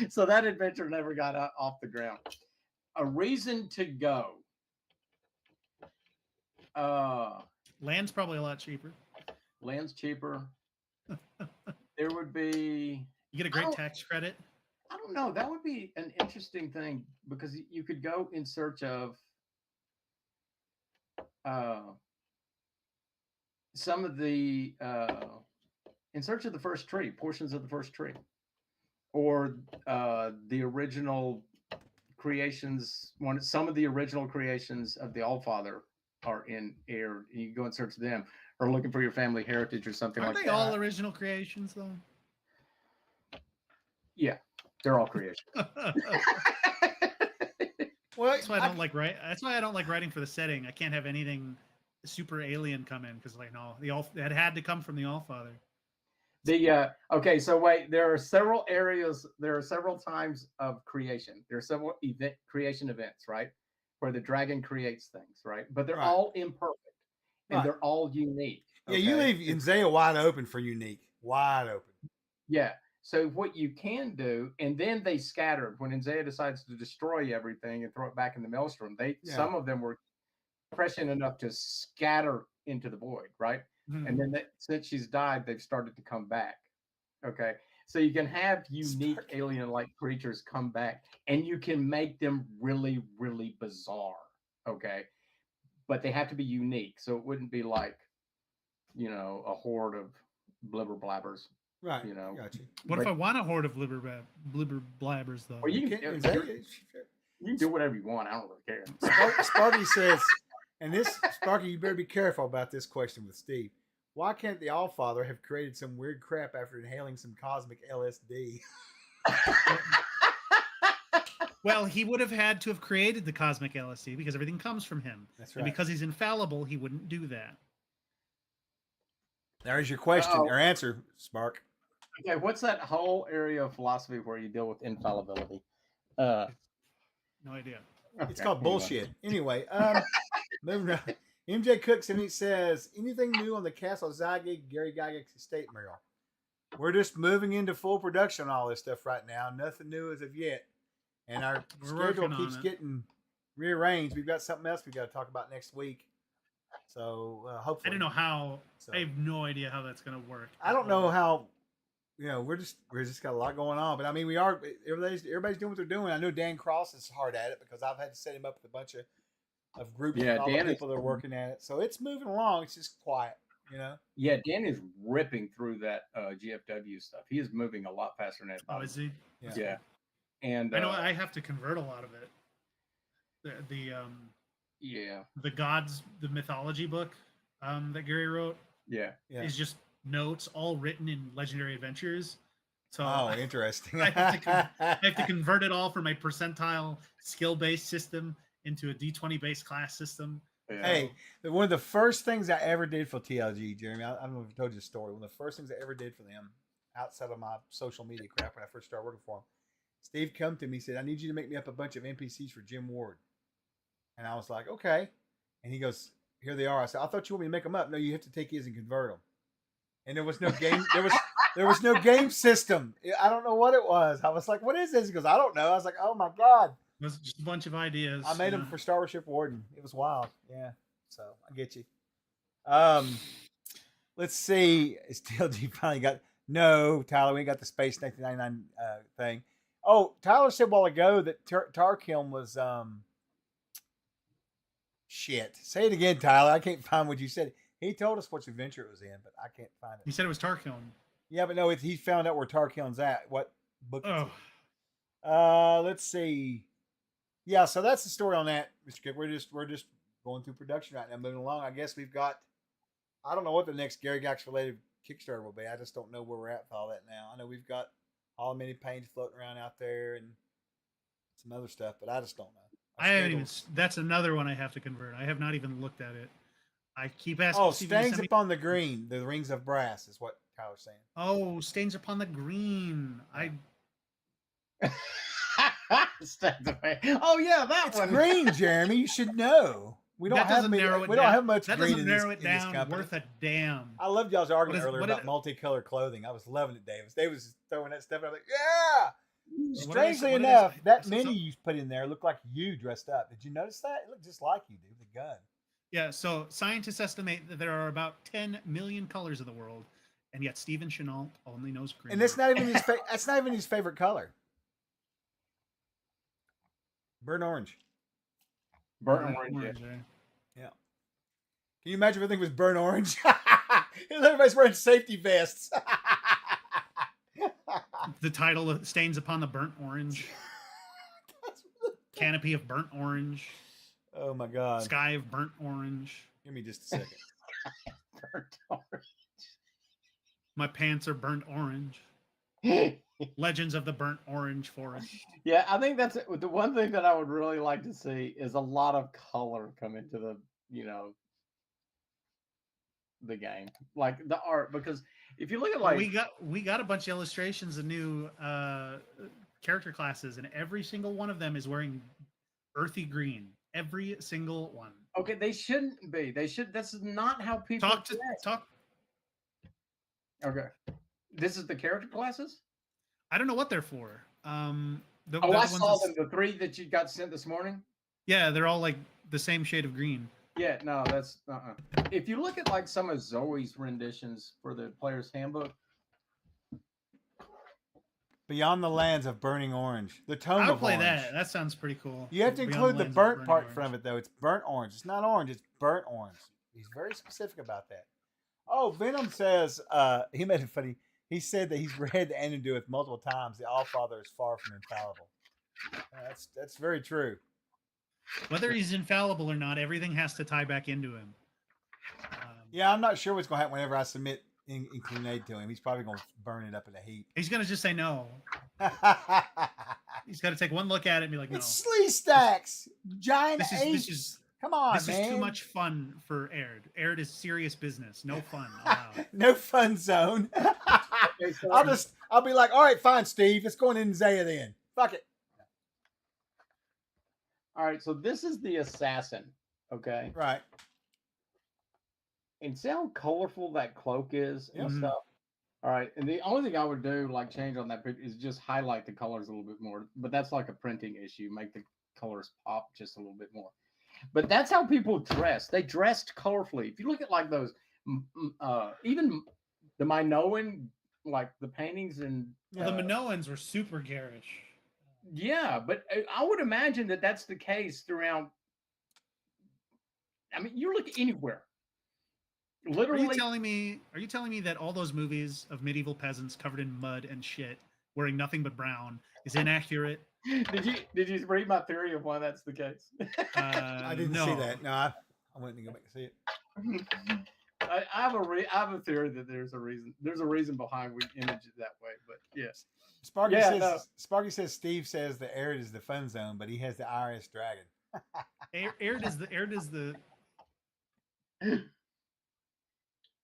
So that adventure never got off the ground. A reason to go. Land's probably a lot cheaper. Land's cheaper. There would be. You get a great tax credit. I don't know. That would be an interesting thing because you could go in search of some of the In Search of the First Tree, portions of the first tree, or the original creations. Some of the original creations of the Allfather are in here. You can go and search them, or looking for your family heritage or something Aren't like they that. all original creations though? Yeah, they're all creations. Well, That's why I don't like write. That's why I don't like writing for the setting. I can't have anything super alien come in because like no, it had to come from the Allfather. Okay, so wait, there are several areas. There are several times of creation. There are several creation events, right, where the dragon creates things, right? But they're Right. all imperfect and Right. they're all unique. Yeah, you leave Inzaya wide open for unique, wide open. Yeah. So what you can do, and then they scattered when Inzaya decides to destroy everything and throw it back in the maelstrom. Some of them were prescient enough to scatter into the void, right? Mm-hmm. And then since she's died, they've started to come back. Okay, so you can have unique alien-like creatures come back, and you can make them really, really bizarre. Okay, but they have to be unique, so it wouldn't be like, a horde of blibber blabbers. Right. Gotcha. What if I want a horde of blibber blabbers though? Well, you can do whatever you want. I don't really care. Sparky says, and this Sparky, you better be careful about this question with Steve. Why can't the Allfather have created some weird crap after inhaling some cosmic LSD? Well, he would have had to have created the cosmic LSD because everything comes from him. That's right. And because he's infallible, he wouldn't do that. There's your question or answer, Spark. Okay, what's that whole area of philosophy where you deal with infallibility? No idea. It's called bullshit. Anyway, moving on. MJ Cooks and he says, anything new on the Castle Zygic Gary Gygax estate, Merrill? We're just moving into full production on all this stuff right now. Nothing new as of yet. And our schedule keeps getting rearranged. We've got something else we've got to talk about next week. So hopefully. I don't know how. I have no idea how that's going to work. I don't know how. We're just got a lot going on. But I mean, everybody's doing what they're doing. I know Dan Cross is hard at it because I've had to set him up with a bunch of groups of people that are working at it. So it's moving along. It's just quiet, Yeah, Dan is ripping through that GFW stuff. He is moving a lot faster than that. Oh, is he? Yeah. And I know I have to convert a lot of it. The gods, the mythology book that Gary wrote. Yeah. Is just notes all written in Legendary Adventures. So interesting. I have to convert it all from my percentile skill-based system into a D20 based class system. Yeah. Hey, one of the first things I ever did for TLG, Jeremy, I don't know if I told you the story. One of the first things I ever did for them outside of my social media crap when I first started working for them, Steve come to me and said, I need you to make me up a bunch of NPCs for Jim Ward. And I was like, okay. And he goes, here they are. I said, I thought you want me to make them up. No, you have to take his and convert them. And there was no game. There was no game system. I don't know what it was. I was like, what is this? He goes, I don't know. I was like, oh my God. It was just a bunch of ideas. I made them for Star Wars Ship Warden. It was wild. Yeah. So I get you. Let's see. Is TLG finally got, no, Tyler, we ain't got the Space 1999 thing. Oh, Tyler said a while ago that Tarkilm was shit. Say it again, Tyler. I can't find what you said. He told us which adventure it was in, but I can't find it. He said it was Tarkilm. Yeah, but no, he found out where Tarkilm's at. What book? Let's see. Yeah, so that's the story on that, Mr. Cook. We're just going through production right now, moving along. I guess we've got. I don't know what the next Gary Gygax related Kickstarter will be. I just don't know where we're at with all that now. I know we've got all the mini paints floating around out there and some other stuff, but I just don't know. I haven't even. That's another one I have to convert. I have not even looked at it. I keep asking. Oh, Stains Upon the Green, the Rings of Brass is what Tyler's saying. Oh, Stains Upon the Green. Oh yeah, that one. Green, Jeremy. You should know. We don't have much that green doesn't in narrow this, it down. in this company. Worth a damn. I loved y'all's argument earlier about multicolored clothing. I was loving it, Davis. Davis was throwing that stuff. And I was like, yeah. Strangely enough, that mini you put in there looked like you dressed up. Did you notice that? It looked just like you, dude, with a gun. Yeah, so scientists estimate that there are about 10 million colors in the world, and yet Stephen Chenault only knows green. And that's not even his. That's not even his favorite color. Burnt orange. Burnt orange. Yeah. Can you imagine if everything was burnt orange? Everybody's wearing safety vests. The title of Stains Upon the Burnt Orange. Canopy of Burnt Orange. Oh my God. Sky of Burnt Orange. Give me just a second. Burnt orange. My pants are burnt orange. Legends of the Burnt Orange Forest. Yeah, I think that's the one thing that I would really like to see is a lot of color come into the, the game, like the art. Because if you look at Well, we got a bunch of illustrations of new character classes, and every single one of them is wearing earthy green. Every single one. Okay, they shouldn't be. They should. That's not how people talk. Okay, this is the character classes. I don't know what they're for. I saw them. The 3 that you got sent this morning. Yeah, they're all like the same shade of green. Yeah, no, that's If you look at like some of Zoe's renditions for the player's handbook, Beyond the Lands of Burning Orange, the tone I'll of play orange. that. That sounds pretty cool. You have to Beyond include the Lands of burnt Burning part Orange. from it though. It's burnt orange. It's not orange. It's burnt orange. He's very specific about that. Oh, Venom says he made it funny. He said that he's read the Antidote multiple times. The Allfather is far from infallible. That's very true. Whether he's infallible or not, everything has to tie back into him. Yeah, I'm not sure what's going to happen whenever I submit Inclinate to him. He's probably going to burn it up in the heat. He's going to just say no. He's got to take one look at it and be like, no. It's Slee Stacks. Giant This is Come on, this man. is too much fun for Aird. Aird is serious business. No fun allowed. No fun zone. I'll be like, all right, fine, Steve. Let's go in Zaya then. Fuck it. all right. So this is the assassin. Okay. Right. And see how colorful that cloak is and Mhm. stuff. All right. And the only thing I would do, like change on that picture, is just highlight the colors a little bit more. But that's like a printing issue. Make the colors pop just a little bit more. But that's how people dress. They dressed colorfully. If you look at like those, even the Minoan, like the paintings and Well, the Minoans were super garish. yeah, but I would imagine that that's the case throughout. I mean, you look anywhere. Literally, Are you telling me that all those movies of medieval peasants covered in mud and shit, wearing nothing but brown, is inaccurate? Did you read my theory of why that's the case? I didn't see that. No, I went to go back and see it. I have a theory that there's a reason. There's a reason behind we image it that way. But yes, Sparky says Steve says the Aird is the fun zone, but he has the IRS dragon. Aird is the.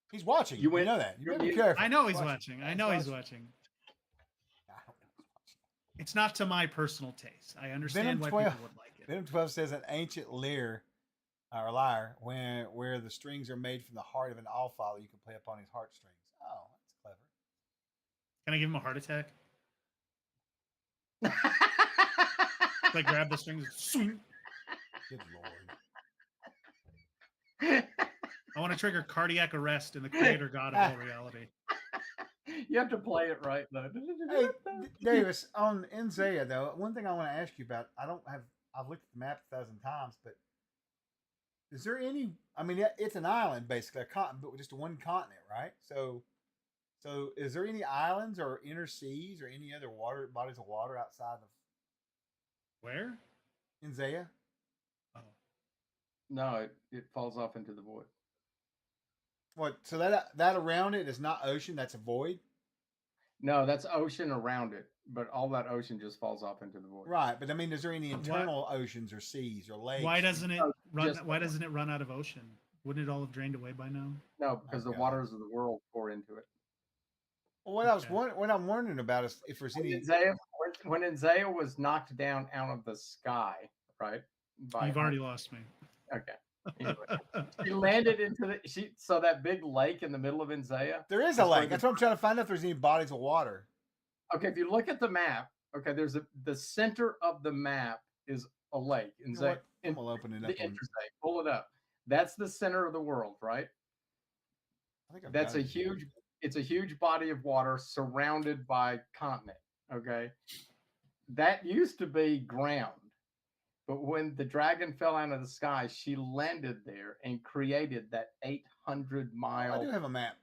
He's watching. You know that. You better be careful. I know he's watching. I know he's watching. It's not to my personal taste. I understand why people would like it. Venom 12 says an ancient lyre or lyre where the strings are made from the heart of an allfather you can play upon his heartstrings. Oh, that's clever. Can I give him a heart attack? Like grab the strings and swing. Good lord. I want to trigger cardiac arrest in the creator god of all reality. You have to play it right though. Hey, Davis, on Nzea though, one thing I want to ask you about, I've looked at the map 1,000 times, but is there any, I mean, it's an island basically, a continent, but just one continent, right? So is there any islands or inner seas or any other bodies of water outside of Where? Nzea? Oh. No, it falls off into the void. What? So that around it is not ocean, that's a void? No, that's ocean around it, but all that ocean just falls off into the void. Right, but I mean, is there any internal oceans or seas or lakes? Why doesn't it run out of ocean? Wouldn't it all have drained away by now? No, because the waters of the world pour into it. Well, what I'm wondering about is if there's any. When Nzea was knocked down out of the sky, right? You've already lost me. Okay. Anyway, she landed into so that big lake in the middle of Nzea. There is a lake. That's what I'm trying to find out if there's any bodies of water. Okay, if you look at the map, okay, there's the center of the map is a lake. Nzea. We'll open it up. The interstate. Pull it up. That's the center of the world, right? That's a huge. It's a huge body of water surrounded by continent. Okay, that used to be ground. But when the dragon fell out of the sky, she landed there and created that 800-mile. I do have a map.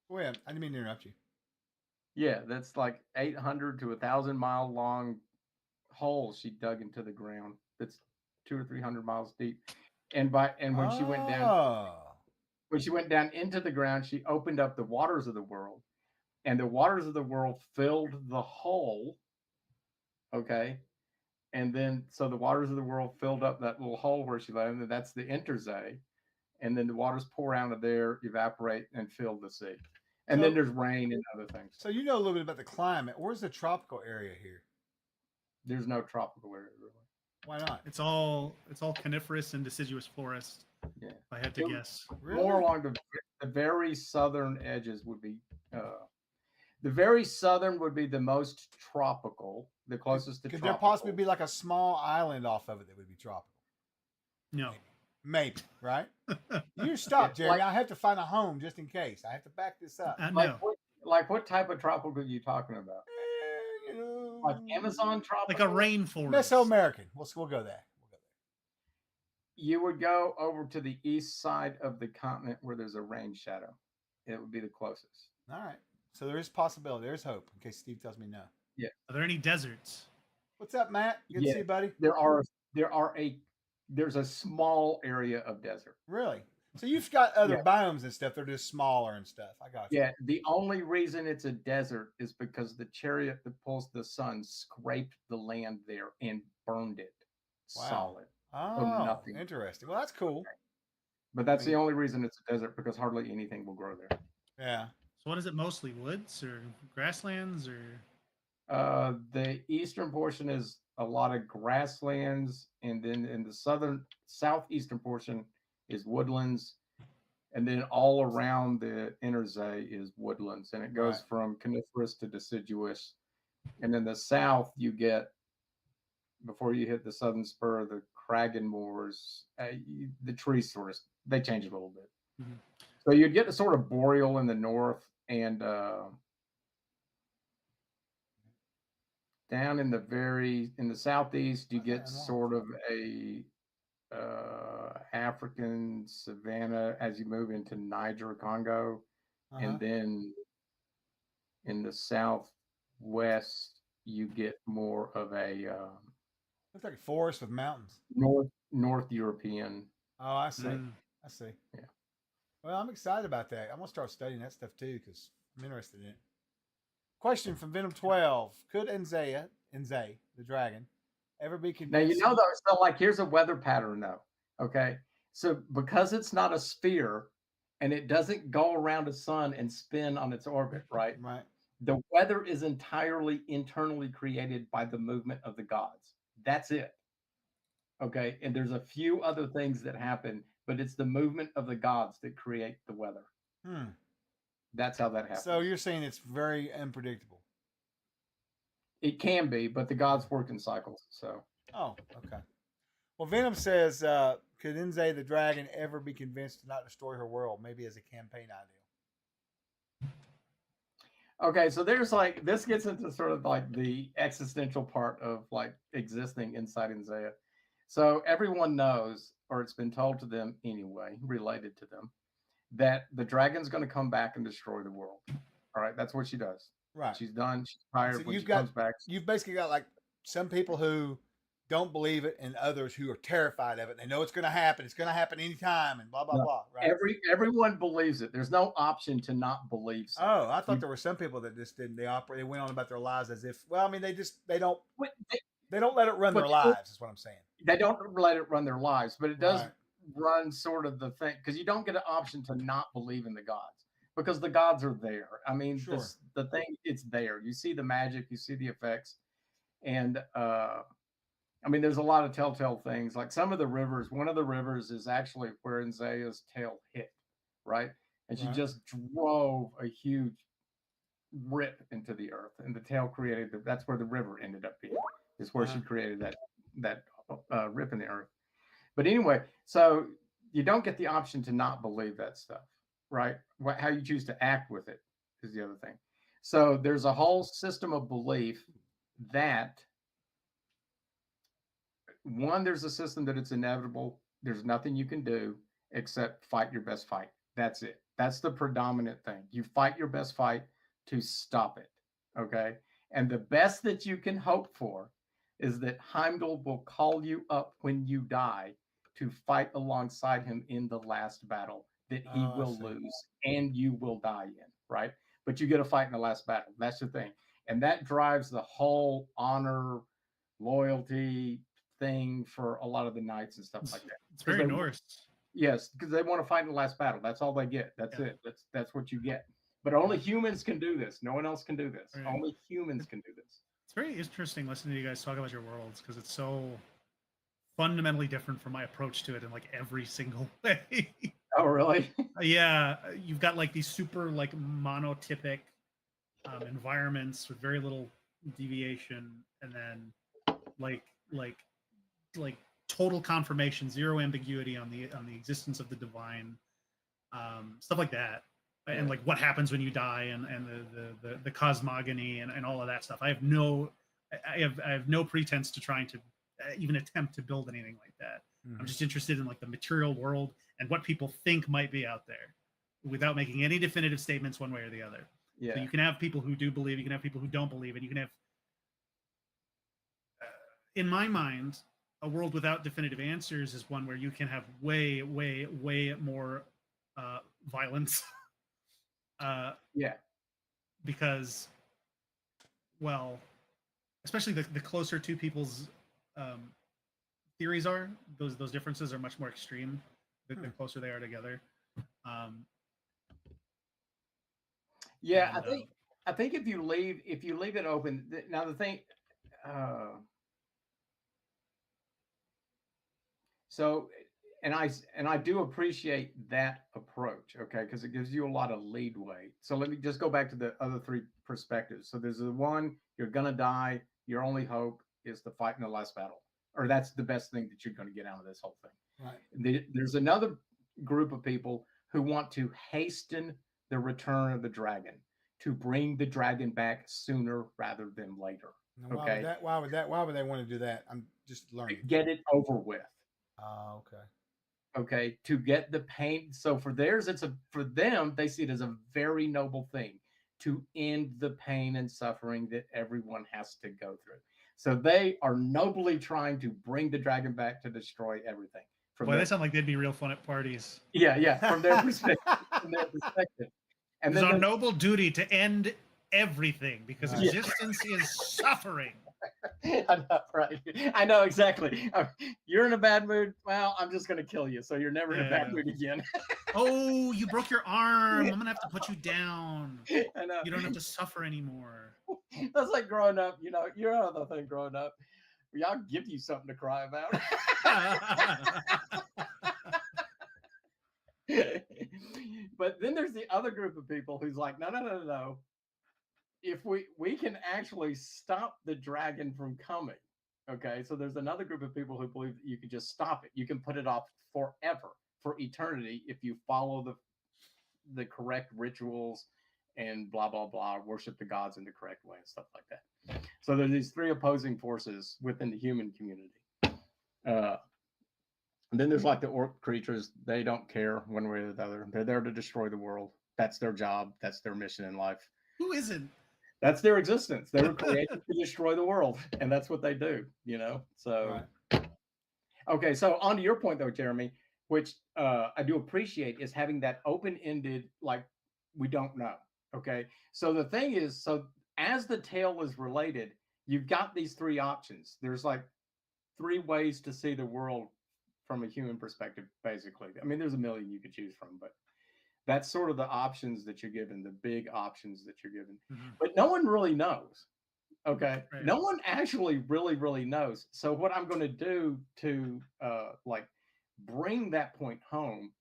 Wait, I didn't mean to interrupt you. Yeah, that's like 800 to 1,000 mile long hole she dug into the ground. That's 200 or 300 miles deep. And when she went down, into the ground, she opened up the waters of the world, and the waters of the world filled the hole. Okay, and then so the waters of the world filled up that little hole where she landed. And that's the Interzay, and then the waters pour out of there, evaporate, and fill the sea. And then there's rain and other things. So you know a little bit about the climate. Where's the tropical area here? There's no tropical area really. Why not? It's all coniferous and deciduous forest. Yeah, if I had to guess. Really? More along the very southern edges would be. The very southern would be the most tropical, the closest to Could tropical. there possibly be like a small island off of it that would be tropical? No. Maybe, right? You stop, Jeremy. I have to find a home just in case. I have to back this up. No. Like what type of tropical are you talking about? Like Amazon tropical? Like a rainforest. Mesoamerican. We'll go there. You would go over to the east side of the continent where there's a rain shadow. It would be the closest. All right. So there is possibility. There's hope in case Steve tells me no. Yeah. Are there any deserts? What's up, Matt? Good to see you, buddy. There's a small area of desert. Really? So you've got other biomes and stuff. They're just smaller and stuff. I got you. Yeah. The only reason it's a desert is because the chariot that pulls the sun scraped the land there and burned it solid. Oh, interesting. Well, that's cool. But that's the only reason it's a desert, because hardly anything will grow there. Yeah. So what is it mostly? Woods or grasslands or? The eastern portion is a lot of grasslands, and then in the southeastern portion is woodlands, and then all around the Interzay is woodlands, and it goes from coniferous to deciduous. And in the south, you get, before you hit the southern spur, the craggan moors. The trees they change a little bit. Mm-hmm. So you'd get the sort of boreal in the north, and down in the southeast, you get sort of a African savanna as you move into Niger, Congo, and then in the southwest you get more of a looks like a forest with mountains. North European. Oh, I see. I see. Yeah. Well, I'm excited about that. I'm gonna start studying that stuff too because I'm interested in it. Question from Venom 12: Could Enzay, the dragon, ever be convinced? Now though. So like, here's a weather pattern though. Okay, so because it's not a sphere and it doesn't go around the sun and spin on its orbit, right? Right. The weather is entirely internally created by the movement of the gods. That's it. Okay, and there's a few other things that happen, but it's the movement of the gods that create the weather. That's how that happens. So you're saying it's very unpredictable. It can be, but the gods work in cycles. So. Oh, okay. Well, Venom says, could Enzay the dragon ever be convinced to not destroy her world, maybe as a campaign idea? Okay, so there's like, this gets into sort of like the existential part of like existing inside Enzaya. So everyone knows, or it's been told to them anyway, related to them, that the dragon's going to come back and destroy the world. All right, that's what she does. Right. She's done. She's tired. So when she comes back. You've basically got like some people who don't believe it and others who are terrified of it. They know it's going to happen. It's going to happen anytime and blah, blah, blah. Right? Everyone believes it. There's no option to not believe something. Oh, I thought there were some people that just didn't. They went on about their lives as if, well, I mean, they don't let it run their lives is what I'm saying. They don't let it run their lives, but it does run sort of the thing, because you don't get an option to not believe in the gods, because the gods are there. I mean, the thing, it's there. You see the magic, you see the effects. And I mean, there's a lot of telltale things, like some of the rivers. One of the rivers is actually where Nzea's tail hit, right? And she just drove a huge rip into the earth, and the tail created that's where the river ended up being, is where she created that rip in the earth. But anyway, so you don't get the option to not believe that stuff, right? How you choose to act with it is the other thing. So there's a whole system of belief that, one, there's a system that it's inevitable. There's nothing you can do except fight your best fight. That's it. That's the predominant thing. You fight your best fight to stop it. Okay. And the best that you can hope for is that Heimdall will call you up when you die to fight alongside him in the last battle that he will lose and you will die in, right? But you get a fight in the last battle. That's the thing. And that drives the whole honor, loyalty thing for a lot of the knights and stuff like that. It's very Norse. Yes, because they want to fight in the last battle. That's all they get. That's it. That's what you get. But only humans can do this. No one else can do this. Right. Only humans can do this. It's very interesting listening to you guys talk about your worlds because it's so fundamentally different from my approach to it in like every single way. Oh, really? Yeah, you've got like these super like monotypic environments with very little deviation, and then like total confirmation, zero ambiguity on the existence of the divine, stuff like that, and like what happens when you die, and the cosmogony and all of that stuff. I have no pretense to trying to even attempt to build anything like that. I'm just interested in like the material world and what people think might be out there, without making any definitive statements one way or the other. Yeah. So you can have people who do believe, you can have people who don't believe, and you can have, in my mind, a world without definitive answers is one where you can have way more violence. Yeah. Because, well, especially the closer two people's theories are, those differences are much more extreme the closer they are together. Yeah, I think if you leave it open, now the thing, so and I do appreciate that approach, okay, because it gives you a lot of leadway. So let me just go back to the other three perspectives. So there's the one, you're gonna die, your only hope is to fight in the last battle, or that's the best thing that you're going to get out of this whole thing. Right. There's another group of people who want to hasten the return of the dragon, to bring the dragon back sooner rather than later. Now, okay. Why would they want to do that? I'm just learning. Get it over with. Oh, okay. Okay, to get the pain. So for theirs, for them, they see it as a very noble thing to end the pain and suffering that everyone has to go through. So they are nobly trying to bring the dragon back to destroy everything. Boy, they sound like they'd be real fun at parties. Yeah, from their perspective. And it's our noble duty to end everything because existence is suffering. I know, right? I know exactly. You're in a bad mood. Well, I'm just going to kill you, so you're never in a bad mood again. Oh, you broke your arm. I'm going to have to put you down. I know. You don't have to suffer anymore. That's like growing up. You know the thing growing up. I'll give you something to cry about. But then there's the other group of people who's like, no. If we can actually stop the dragon from coming, okay? So there's another group of people who believe that you can just stop it. You can put it off forever, for eternity, if you follow the correct rituals and blah, blah, blah, worship the gods in the correct way and stuff like that. So there's these three opposing forces within the human community. And then there's like the orc creatures. They don't care one way or the other. They're there to destroy the world. That's their job. That's their mission in life. Who isn't? That's their existence. They were created to destroy the world, and that's what they do, So, okay, so on to your point, though, Jeremy, which I do appreciate, is having that open-ended, like, we don't know, okay? So the thing is, as the tale is related, you've got these three options. There's, like, three ways to see the world from a human perspective, basically. I mean, there's a million you could choose from, but that's sort of the options that you're given, the big options that you're given. Mm-hmm. But no one really knows, okay? Right. No one actually really knows. So what I'm going to do to, bring that point home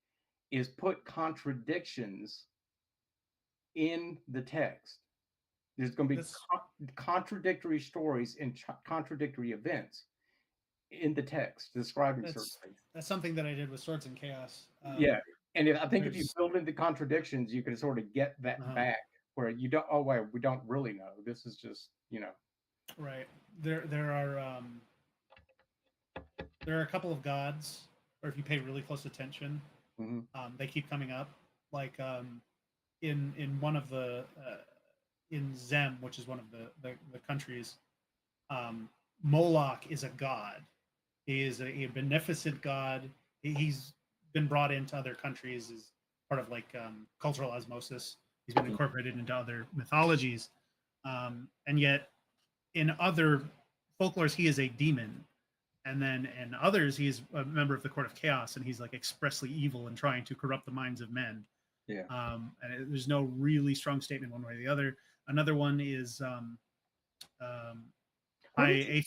is put contradictions in the text. There's going to be contradictory stories and contradictory events in the text describing certain things. That's something that I did with Swords and Chaos. And I think if you build in the contradictions, you can sort of get that back where you don't. Oh wait, we don't really know. This is just Right. There are a couple of gods, or if you pay really close attention, they keep coming up. like in one of the in Zem, which is one of the countries, Moloch is a god. He is a beneficent god. He's been brought into other countries as part of like cultural osmosis. He's been incorporated into other mythologies, and yet in other folklores he is a demon, and then in others he's a member of the court of chaos, and he's like expressly evil and trying to corrupt the minds of men. Yeah. There's no really strong statement one way or the other. Another one is Where did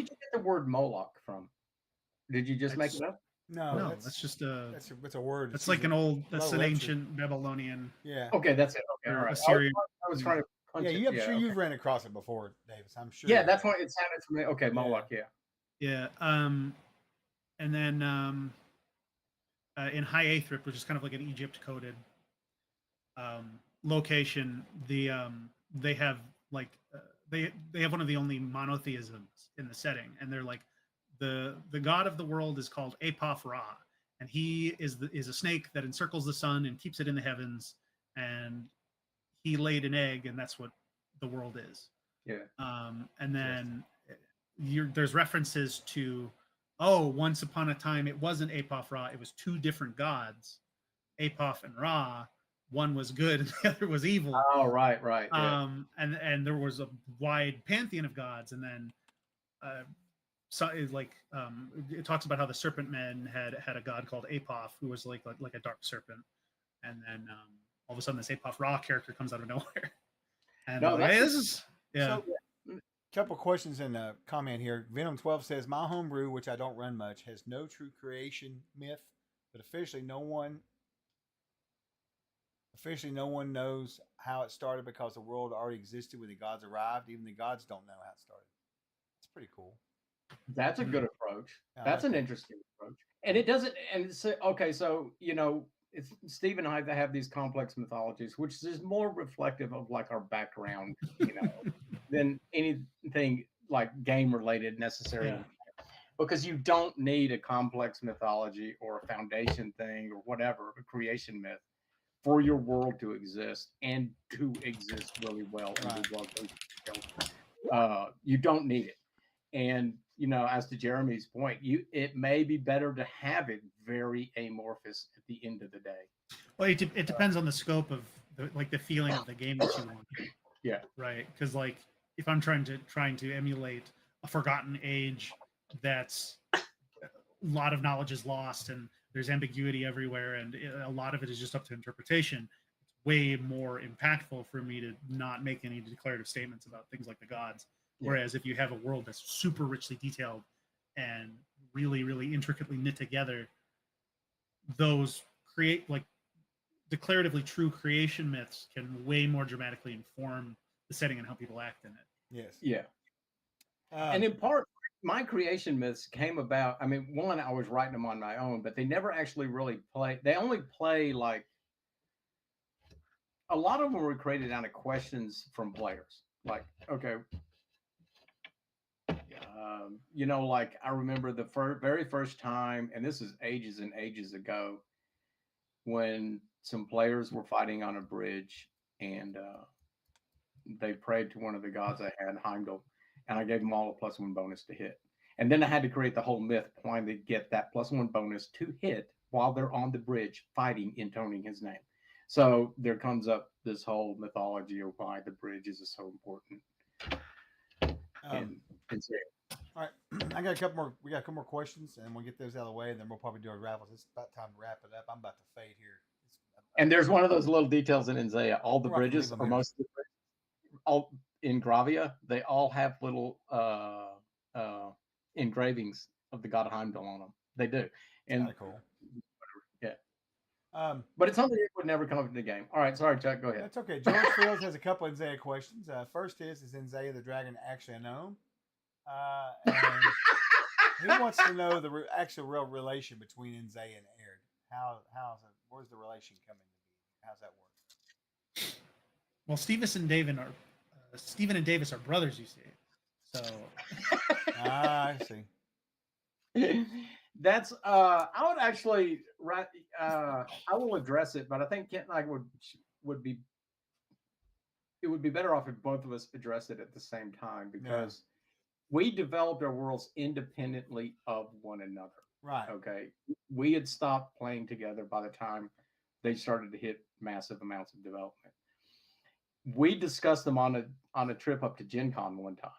you get the word Moloch from? Did you just make it up? No, that's just a that's a word. that's It's like an usually old that's low an literature. ancient Babylonian. Yeah. Okay, that's it. Okay, Or all right. Assyrian. I was trying to punch Yeah, it. I'm sure okay. you've ran across it before, Davis. I'm sure. Yeah, that's why it sounded familiar. Okay, Moloch. Yeah. Yeah. And then in High Athrip, which is kind of like an Egypt coded location, they have like they have one of the only monotheisms in the setting, and they're like the god of the world is called Apoph Ra, and he is a snake that encircles the sun and keeps it in the heavens, and he laid an egg, and that's what the world is. Yeah. And then there's references to, oh, once upon a time it wasn't Apoph Ra, it was two different gods, Apoph and Ra. One was good and the other was evil. Oh, right. Yeah. And there was a wide pantheon of gods, and then so it talks about how the serpent men had a god called Apoph, who was like a dark serpent, and then all of a sudden this Apoph Ra character comes out of nowhere. And No, hey, this is So, couple questions in the comment here. Venom 12 says, "My homebrew, which I don't run much, has no true creation myth, but officially no one knows how it started because the world already existed when the gods arrived. Even the gods don't know how it started." It's pretty cool. That's a good approach. Yeah, That's I an like interesting approach. And it doesn't. And it's okay. So it's Steve and I that have these complex mythologies, which is more reflective of like our background, than anything like game related necessarily. Yeah. Because you don't need a complex mythology or a foundation thing or whatever, a creation myth, for your world to exist and to exist really well. Right. You don't need it. And as to Jeremy's point, it may be better to have it very amorphous at the end of the day. Well, it depends on the scope of the feeling of the game that you want. Yeah. Right. Because like if I'm trying to emulate a forgotten age that's a lot of knowledge is lost and there's ambiguity everywhere and a lot of it is just up to interpretation, it's way more impactful for me to not make any declarative statements about things like the gods. Whereas if you have a world that's super richly detailed and really, really intricately knit together, those create like declaratively true creation myths can way more dramatically inform the setting and how people act in it. Yes. Yeah. And in part, my creation myths came about. I mean, one, I was writing them on my own, but they never actually really play. They only play like a lot of them were created out of questions from players. Like, okay, like I remember the very first time, and this is ages and ages ago, when some players were fighting on a bridge and they prayed to one of the gods I had, Heimdall, and I gave them all a +1 bonus to hit. And then I had to create the whole myth why they get that +1 bonus to hit while they're on the bridge fighting, intoning his name. So there comes up this whole mythology of why the bridge is so important. All right, I got a couple more. We got a couple more questions, and we'll get those out of the way, and then we'll probably do our raffles. It's about time to wrap it up. I'm about to fade here. And there's one of those little details in Inzea. All the bridges, or most of the bridges, all in Gravia, they all have little engravings of the god Heimdall on them. They do, and cool. Yeah. But it's something that would never come up in the game. All right, sorry, Chuck. Go ahead. That's okay. George Fields has a couple of Inzea questions. First is Inzea the dragon actually a gnome? And he wants to know the real relation between Inzea and Aird. Where's the relation coming to be? How's that work? Well, Stephen and Davis are brothers, you see. So I see. That's I would actually I will address it, but I think Kent and I would be it would be better off if both of us address it at the same time because we developed our worlds independently of one another. Right. Okay. We had stopped playing together by the time they started to hit massive amounts of development. We discussed them on a trip up to Gen Con one time,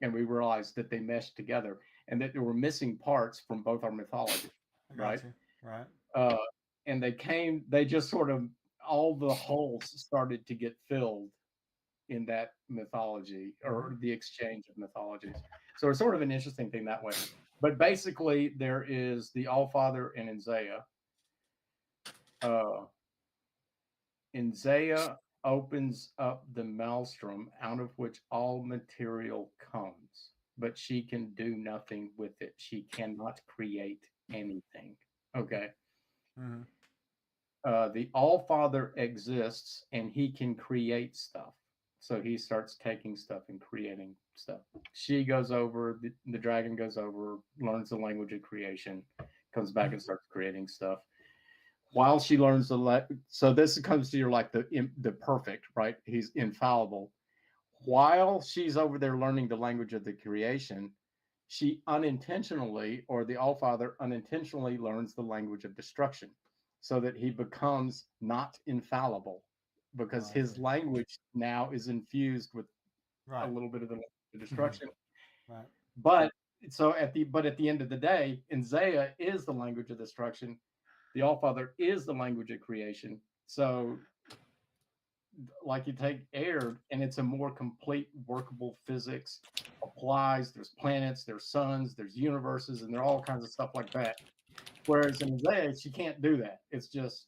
and we realized that they meshed together and that there were missing parts from both our mythology. Right. Right. And they just sort of all the holes started to get filled in that mythology or the exchange of mythologies. So it's sort of an interesting thing that way. But basically, there is the Allfather and Inzaya. Inzaya opens up the maelstrom out of which all material comes, but she can do nothing with it. She cannot create anything. Okay. Mm-hmm. The Allfather exists and he can create stuff. So he starts taking stuff and creating stuff. She goes over, the dragon goes over, learns the language of creation, comes back and starts creating stuff. While she learns so this comes to your like the perfect, right? He's infallible. While she's over there learning the language of the creation, she unintentionally, or the Allfather unintentionally learns the language of destruction, so that he becomes not infallible, because his language now is infused with a little bit of the destruction. Right. But at the end of the day, Inzaya is the language of destruction. The Allfather is the language of creation. So, like you take air, and it's a more complete workable physics applies. There's planets, there's suns, there's universes, and there are all kinds of stuff like that. Whereas in Zay, she can't do that. It's just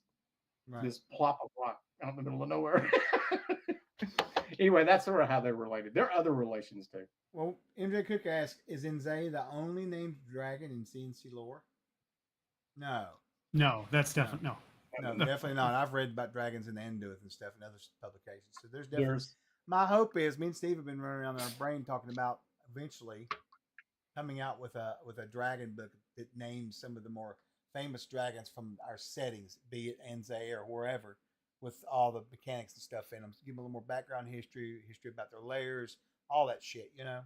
this plop of rock out in the middle of nowhere. Anyway, that's sort of how they're related. There are other relations too. Well, MJ Cook asks, is Inzay the only named dragon in C&C lore? No. No, that's definitely no, definitely not. I've read about dragons in the Enduth and stuff in other publications. So there's definitely. My hope is, me and Steve have been running around in our brain talking about eventually coming out with a dragon book that names some of the more famous dragons from our settings, be it Anzay or wherever, with all the mechanics and stuff in them. So give them a little more background history about their layers, all that shit, you know.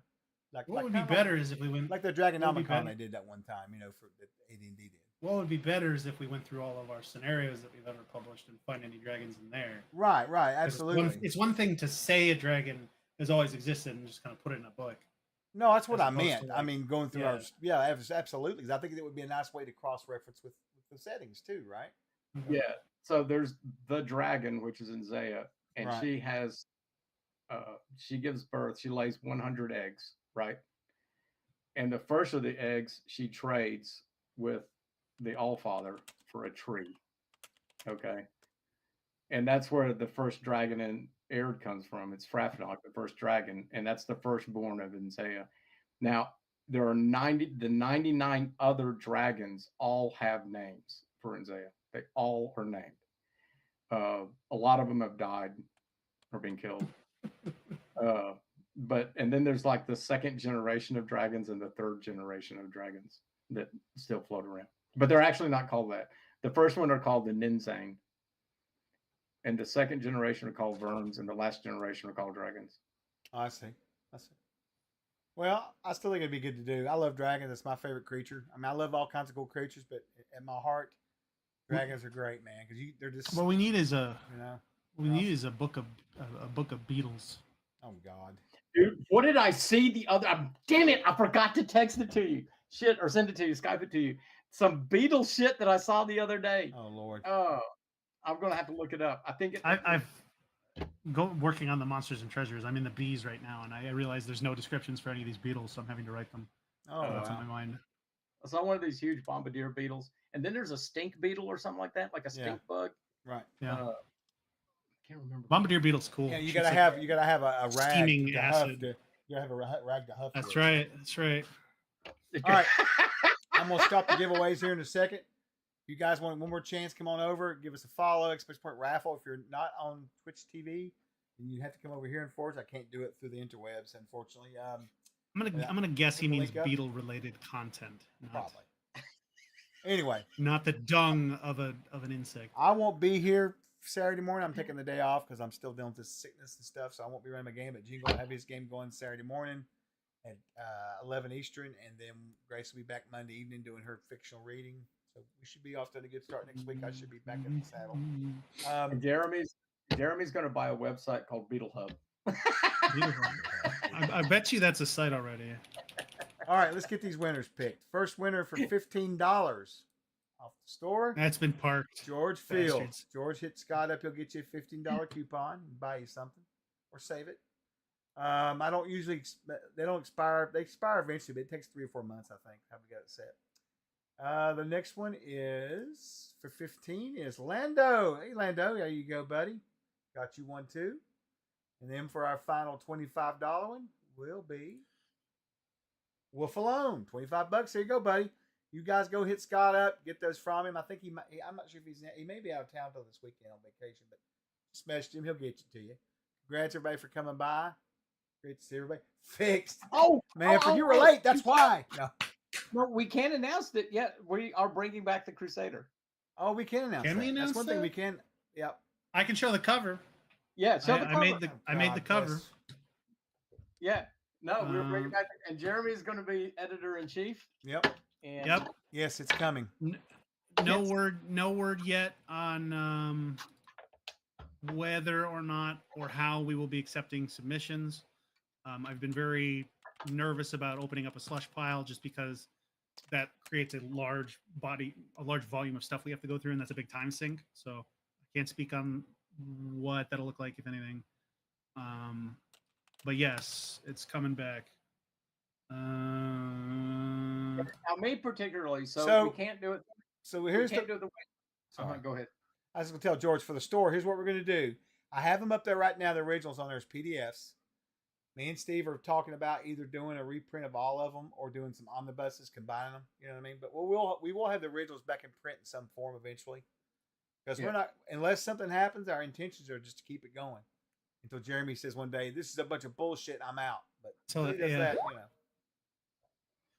Like what would be better is if we went like the Dragonomicon they did that one time, you know, for that AD&D did. What would be better is if we went through all of our scenarios that we've ever published and find any dragons in there. Right, absolutely. It's one thing to say a dragon has always existed and just kind of put it in a book. No, that's what I meant. I mean, going through our absolutely. Because I think it would be a nice way to cross-reference with the settings too, right? Yeah. So there's the dragon, which is in Zaya, and she has, she gives birth. She lays 100 eggs, right? And the first of the eggs she trades with the Allfather for a tree. Okay. And that's where the first dragon in Aird comes from. It's Frafnok, the first dragon, and that's the firstborn of Inzaya. Now, there are 99 other dragons all have names for Inzaya. They all are named. A lot of them have died or been killed. And then there's like the second generation of dragons and the third generation of dragons that still float around. But they're actually not called that. The first one are called the Ninzang. And the second generation are called Verns, and the last generation are called dragons. Oh, I see. Well, I still think it'd be good to do. I love dragons. It's my favorite creature. I mean, I love all kinds of cool creatures, but at my heart, dragons are great, man. Because they're just. What we need is a. You know. We need is a book of beetles. Oh God. Dude, what did I see the other? Damn it! I forgot to text it to you. Shit, or send it to you, Skype it to you. Some beetle shit that I saw the other day. Oh Lord. Oh, I'm gonna have to look it up. I think I've working on the monsters and treasures. I'm in the bees right now, and I realize there's no descriptions for any of these beetles, so I'm having to write them. Oh, that's on my mind. I saw one of these huge bombardier beetles, and then there's a stink beetle or something like that, like a stink bug. Right. Yeah. I can't remember. Bombardier beetle's cool. Yeah, you gotta have a rag. Steaming acid. You gotta have a rag to huff. That's right. That's right. All right. I'm gonna stop the giveaways here in a second. If you guys want one more chance, come on over, give us a follow. Express Point Raffle. If you're not on Twitch TV, then you have to come over here and forge. I can't do it through the interwebs, unfortunately. I'm gonna guess he means beetle related content. Probably. Anyway, Not the dung of an insect. I won't be here Saturday morning. I'm taking the day off because I'm still dealing with this sickness and stuff, so I won't be running my game. But Jingle will have his game going Saturday morning at 11 Eastern, and then Grace will be back Monday evening doing her fictional reading. So we should be off to a good start next week. I should be back in the saddle. And Jeremy's going to buy a website called Beetle Hub. I bet you that's a site already. All right, let's get these winners picked. First winner for $15 off the store. That's been parked. George Fields. Bastards. George, hit Scott up. He'll get you a $15 coupon and buy you something or save it. I don't usually, they don't expire. They expire eventually, but it takes 3 or 4 months, I think. How we got it set. The next one is for 15 is Lando. Hey, Lando, there you go, buddy. Got you one too. And then for our final $25 one will be Wolf Alone. $25. There you go, buddy. You guys go hit Scott up, get those from him. I think I'm not sure if he may be out of town till this weekend on vacation, but just message him. He'll get you to you. Congrats, everybody, for coming by. Great to see everybody. Fixed. Man, you were late. That's why. No, we can't announce it yet. We are bringing back the Crusader. Oh, we can announce Can that. we announce That's one thing that? we can. Yep. I can show the cover. Yeah, show the I cover. made the cover. Yeah. No, we're bringing back, and Jeremy's going to be editor in chief. Yep. And Yep. Yes, it's coming. No word yet on whether or not or how we will be accepting submissions. I've been very nervous about opening up a slush pile just because that creates a large volume of stuff we have to go through, and that's a big time sink. So I can't speak on what that'll look like, if anything. But yes, it's coming back. now me particularly, so So- we can't do it. So here's we can't the. do it the way. Sorry. Go ahead. I was going to tell George for the store. Here's what we're going to do. I have them up there right now. The originals on there as PDFs. Me and Steve are talking about either doing a reprint of all of them or doing some omnibuses, combining them. You know what I mean? But we will have the originals back in print in some form eventually. Because we're not, unless something happens, our intentions are just to keep it going until Jeremy says one day, "This is a bunch of bullshit. I'm out." But So, he does yeah. that, you know.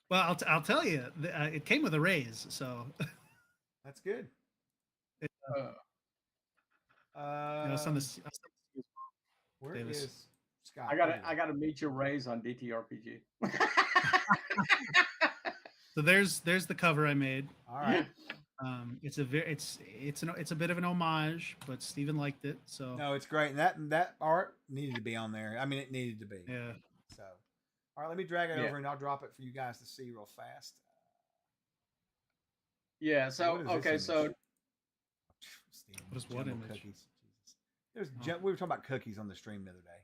Well, I'll tell you, it came with a raise, so That's good. I'll send this. Where Davis. is Scott? I gotta meet your raise on DTRPG. So there's the cover I made. All right. It's a bit of an homage, but Steven liked it, so No, it's great. And that art needed to be on there. I mean, it needed to be. yeah. So, all right, let me drag it Yeah. over and I'll drop it for you guys to see real fast. Yeah. So What is this okay. image? So Steve, What is what Jumbo image? Cookies. Jesus. We were talking about cookies on the stream the other day.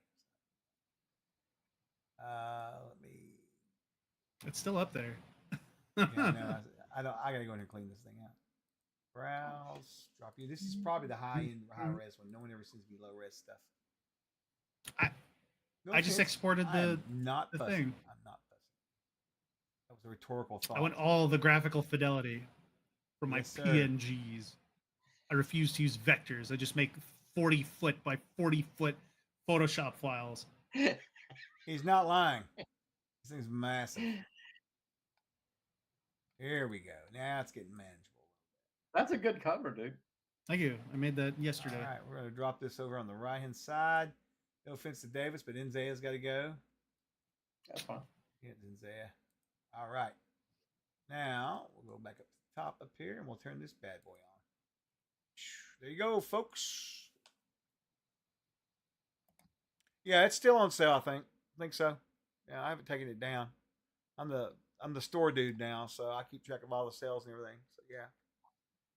Let me. It's still up there. Yeah, no, I gotta go in here and clean this thing out. Browse, drop you. This is probably the high res one. No one ever seems to be low res stuff. No I just chance. exported I am not the fussing. thing. I'm not fussing. That was a rhetorical thought. I want all the graphical fidelity for my Yes, sir. PNGs. I refuse to use vectors. I just make 40-foot by 40-foot Photoshop files. He's not lying. This thing's massive. Here we go. Now it's getting manageable. that's a good cover, dude. Thank you. I made that yesterday. All right, we're going to drop this over on the right-hand side. No offense to Davis, but Enzea's got to go. That's fine. Yeah, Enzea. All right. Now, we'll go back up to the top up here, and we'll turn this bad boy on. There you go, folks. Yeah, it's still on sale, I think. I think so. Yeah, I haven't taken it down. I'm the store dude now, so I keep track of all the sales and everything. So yeah.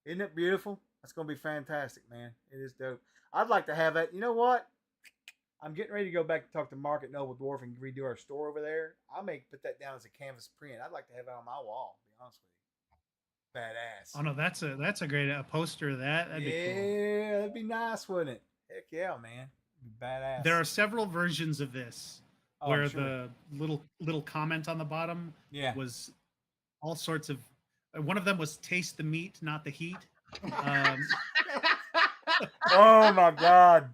Isn't it beautiful? That's gonna be fantastic, man. It is dope. I'd like to have that. You know what? I'm getting ready to go back and talk to Mark at Noble Dwarf and redo our store over there. I may put that down as a canvas print. I'd like to have it on my wall, to be honest with you. Badass. Oh no, that's a great poster of that. That'd be cool. Yeah, that'd be nice, wouldn't it? Heck yeah, man. It'd be badass. There are several versions of this Oh, I'm where sure. the little comment on the bottom Yeah. was all sorts of. One of them was "Taste the meat, not the heat." Oh my God.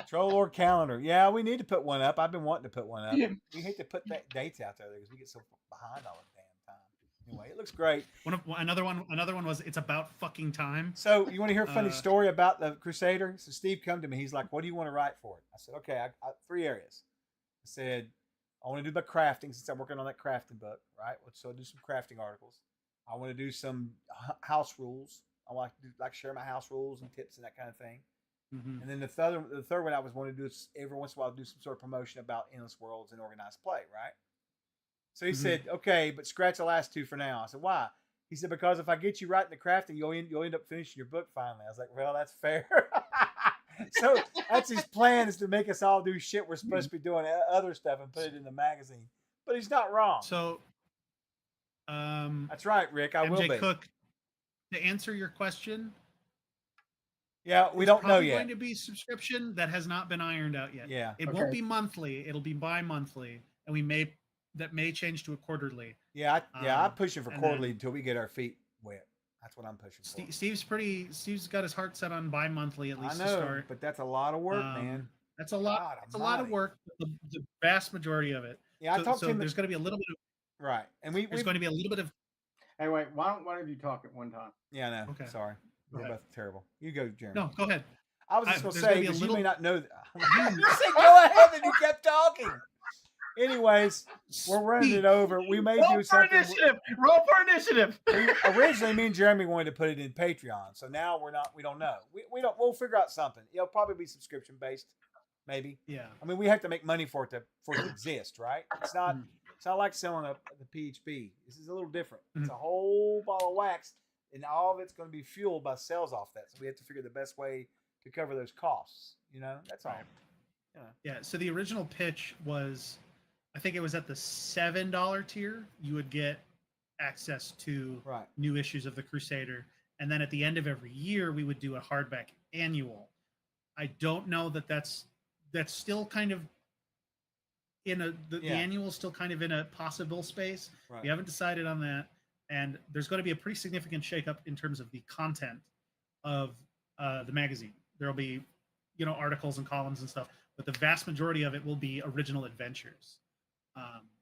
Troll Lord calendar. Yeah, we need to put one up. I've been wanting to put one up. We hate to put that dates out there because we get so behind all the damn time. anyway, it looks great. Another one was It's About Fucking Time. So you want to hear a funny story about the Crusader? So Steve come to me. He's like, "What do you want to write for it?" I said, "Okay, I 3 areas." I said, "I want to do the crafting since I'm working on that crafting book, right? So I'll do some crafting articles. I want to do some house rules. I want to share my house rules and tips and that kind of thing." Mm-hmm. And then the third one I was wanting to do is every once in a while do some sort of promotion about Endless Worlds and organized play, right? So he said, "Okay, but scratch the last 2 for now." I said, "Why?" He said, "Because if I get you writing the crafting, you'll end up finishing your book finally." I was like, "Well, that's fair." So that's his plan, is to make us all do shit we're supposed to be doing other stuff and put it in the magazine. But he's not wrong. So, that's right, Rick. I will be. Cook, to answer your question, yeah, we don't know yet. It's yet. going to be subscription that has not been ironed out yet. Yeah, it won't be monthly. It'll be bi-monthly, and that may change to a quarterly. Yeah, I'm pushing for quarterly until we get our feet wet. That's what I'm pushing for. Steve's got his heart set on bi-monthly at least. I know, to start. But that's a lot of work, man. That's a lot. It's a lot of work. The vast majority of it. Yeah, I talked to him. There's going to be a little bit of right, and there's going to be a little bit of. Hey, wait! Why don't one of you talk at one time? Yeah, no. Okay. Sorry, we're both terrible. You go, Jeremy. No, go ahead. I was just going to say, because you may not know that. You said go ahead, and you kept talking. Anyways, we're running it over. We may do something. Roll for initiative. Originally, me and Jeremy wanted to put it in Patreon, so now we're not. We don't know. We don't. We'll figure out something. It'll probably be subscription based, maybe. Yeah. I mean, we have to make money for it to exist, right? It's not. It's not like selling the PHP. This is a little different. It's a whole ball of wax, and all of it's going to be fueled by sales off that. So we have to figure the best way to cover those costs. That's all. Yeah. So the original pitch was, I think it was at the $7 tier, you would get access to new issues of the Crusader, and then at the end of every year, we would do a hardback annual. I don't know that's still kind of the annual is still kind of in a possible space. Right. We haven't decided on that, and there's going to be a pretty significant shakeup in terms of the content of the magazine. There'll be, articles and columns and stuff, but the vast majority of it will be original adventures.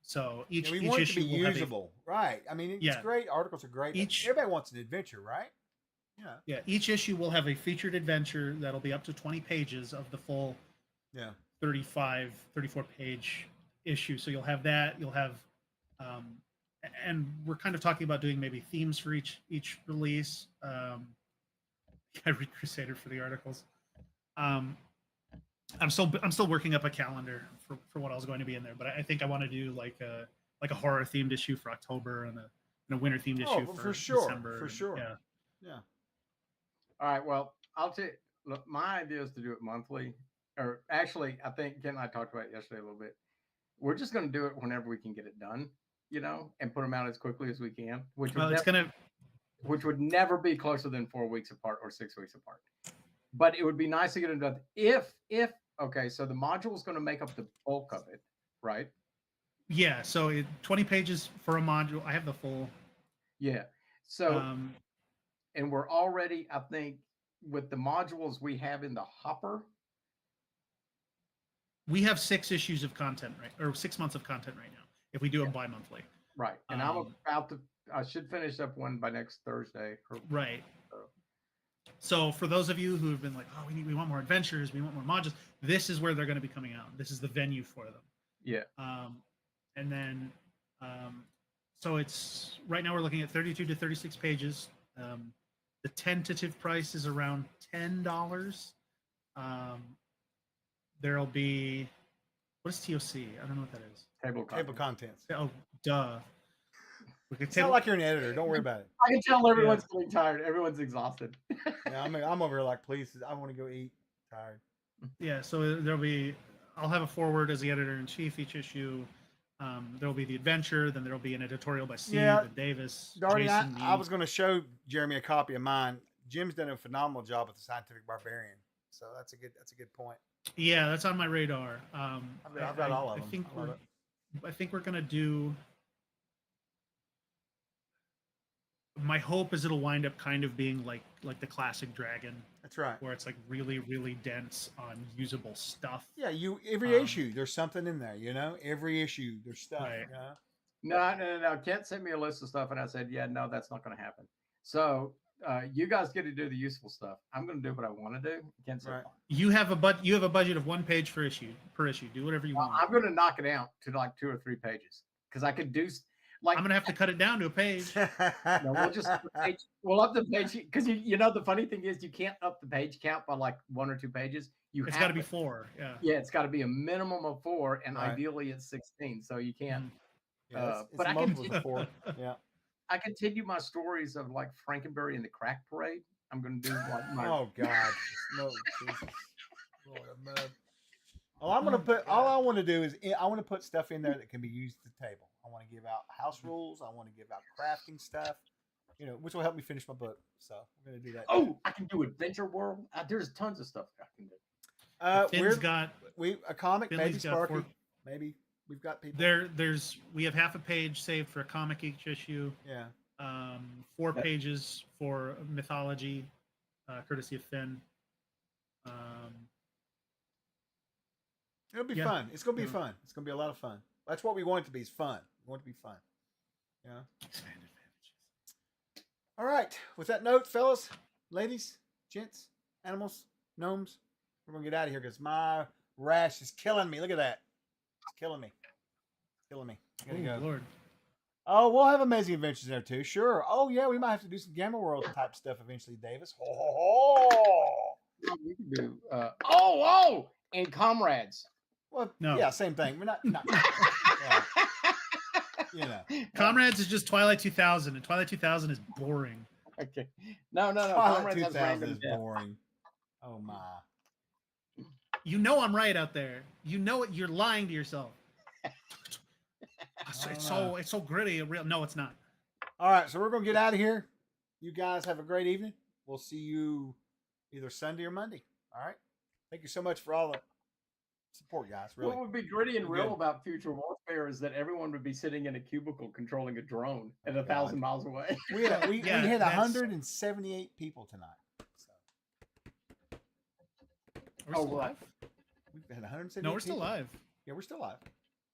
So each want issue it to be will usable, right? I mean, it's great. Articles are great. Everybody wants an adventure, right? Yeah. Each issue will have a featured adventure that'll be up to 20 pages of the full 34 page issue. So you'll have that. You'll have, and we're kind of talking about doing maybe themes for each release. I read Crusader for the articles. I'm still working up a calendar for what I was going to be in there, but I think I want to do like a horror themed issue for October and a winter themed issue for December. For sure. Yeah. All right. Well, I'll tell you. Look, my idea is to do it monthly, or actually, I think Ken and I talked about it yesterday a little bit. We're just going to do it whenever we can get it done, and put them out as quickly as we can. Which would never be closer than 4 weeks apart or 6 weeks apart. But it would be nice to get it done. Okay, so the module is going to make up the bulk of it, right? Yeah, so 20 pages for a module. I have the full. Yeah. So, and we're already, I think, with the modules we have in the hopper. We have 6 issues of content, or 6 months of content right now, if we do them bi-monthly. Right. And I should finish up one by next Thursday. Right. So for those of you who have been like, oh, we want more adventures, we want more modules, this is where they're going to be coming out. This is the venue for them. Yeah. And then, so it's right now we're looking at 32 to 36 pages. The tentative price is around $10. There'll be, what is TOC? I don't know what that is. Table contents. Oh, duh. It's not like you're an editor. Don't worry about it. I can tell everyone's getting tired. Everyone's exhausted. Yeah, I'm over here like, please, I want to go eat. Tired. Yeah, so I'll have a forward as the editor-in-chief each issue. There'll be the adventure, then there'll be an editorial by Steve and Davis. Darty, I was going to show Jeremy a copy of mine. Jim's done a phenomenal job with the Scientific Barbarian, so that's a good point. Yeah, that's on my radar. I've got all of them. I think we're going to do. My hope is it'll wind up kind of being like the classic Dragon. That's right. Where it's like really, really dense on usable stuff. Yeah, every issue there's something in there. Every issue there's stuff. Right. No. Kent sent me a list of stuff, and I said, yeah, no, that's not going to happen. So you guys get to do the useful stuff. I'm going to do what I want to do. Kent said, Right. fine. You have a budget of 1 page per issue. Do whatever you want. I'm going to knock it out to like 2 or 3 pages because I could do like. I'm gonna have to cut it down to a page. No, we'll up the page because you know the funny thing is you can't up the page count by like 1 or 2 pages. It's got to be 4. Yeah. Yeah, it's got to be a minimum of 4, and Right. ideally it's 16. So you can't. Yeah, But I can. multiples of 4. Yeah. I continue my stories of like Frankenberry and the Crack Parade. I'm going to do like my. Oh God. No. Jesus. Lord of mercy. All I'm gonna put. All I want to do is I want to put stuff in there that can be used at the table. I want to give out house rules. I want to give out crafting stuff. Which will help me finish my book. So we're gonna do that. Oh, I can do Adventure World. There's tons of stuff I can do. Finn's got a comic, maybe Finley's got Sparky, 4. maybe we've got people. We have half a page saved for a comic each issue. Yeah. 4 pages for mythology, courtesy of Finn. It'll be fun. It's gonna be fun. It's gonna be a lot of fun. That's what we want it to be. Is fun. We want it to be fun. Yeah. Expanded All right. With that note, fellas, ladies, gents, animals, gnomes, we're gonna get out of here because my rash is killing me. Look at that. It's killing me. Killing me. I gotta go. Lord. Oh, we'll have amazing adventures there too. Sure. Oh yeah, we might have to do some Gamma World type stuff eventually, Davis. We can do. And Comrades. Well, No. yeah, same thing. We're not yeah. Comrades is just Twilight 2000, and Twilight 2000 is boring. Okay. No. Twilight Comrades has 2000 random is death. boring. Oh my. You know I'm right out there. You know it. You're lying to yourself. It's so gritty. No, it's not. All right, so we're gonna get out of here. You guys have a great evening. We'll see you either Sunday or Monday. All right. Thank you so much for all the support, guys. Really. What would be gritty and You're real good. about future warfare is that everyone would be sitting in a cubicle controlling a drone at 1,000 miles away. We had we Yeah, hit that's- 178 people tonight. So We're still alive. we've had 178. No, we're still people. alive. Yeah, we're still alive.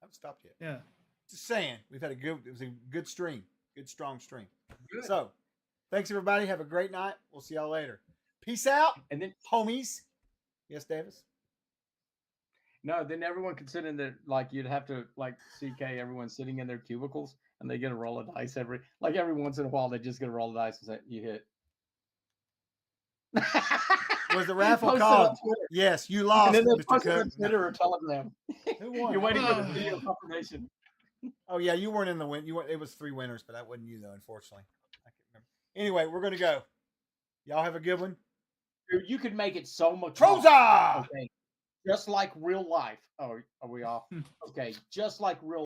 Haven't stopped yet. Yeah. Just saying, it was a good stream, good strong stream. Good. So, thanks everybody. Have a great night. We'll see y'all later. Peace out, And then homies. Yes, Davis. then everyone considering that like you'd have to like CK everyone sitting in their cubicles and they get a roll of dice every once in a while they just get a roll of dice and say you hit. Was the raffle Post it called? on Twitter. Yes, you lost, And then they Mr. post it on Cook. Twitter or Telegram. Who won? You're waiting for the Oh. video confirmation. Oh yeah, you weren't in the win. It was 3 winners, but that wasn't you though, unfortunately. I can't remember. Anyway, we're gonna go. Y'all have a good one. Dude, you could make it so much Troza! Okay. Just like real life. Oh, are we off? Okay. Just like real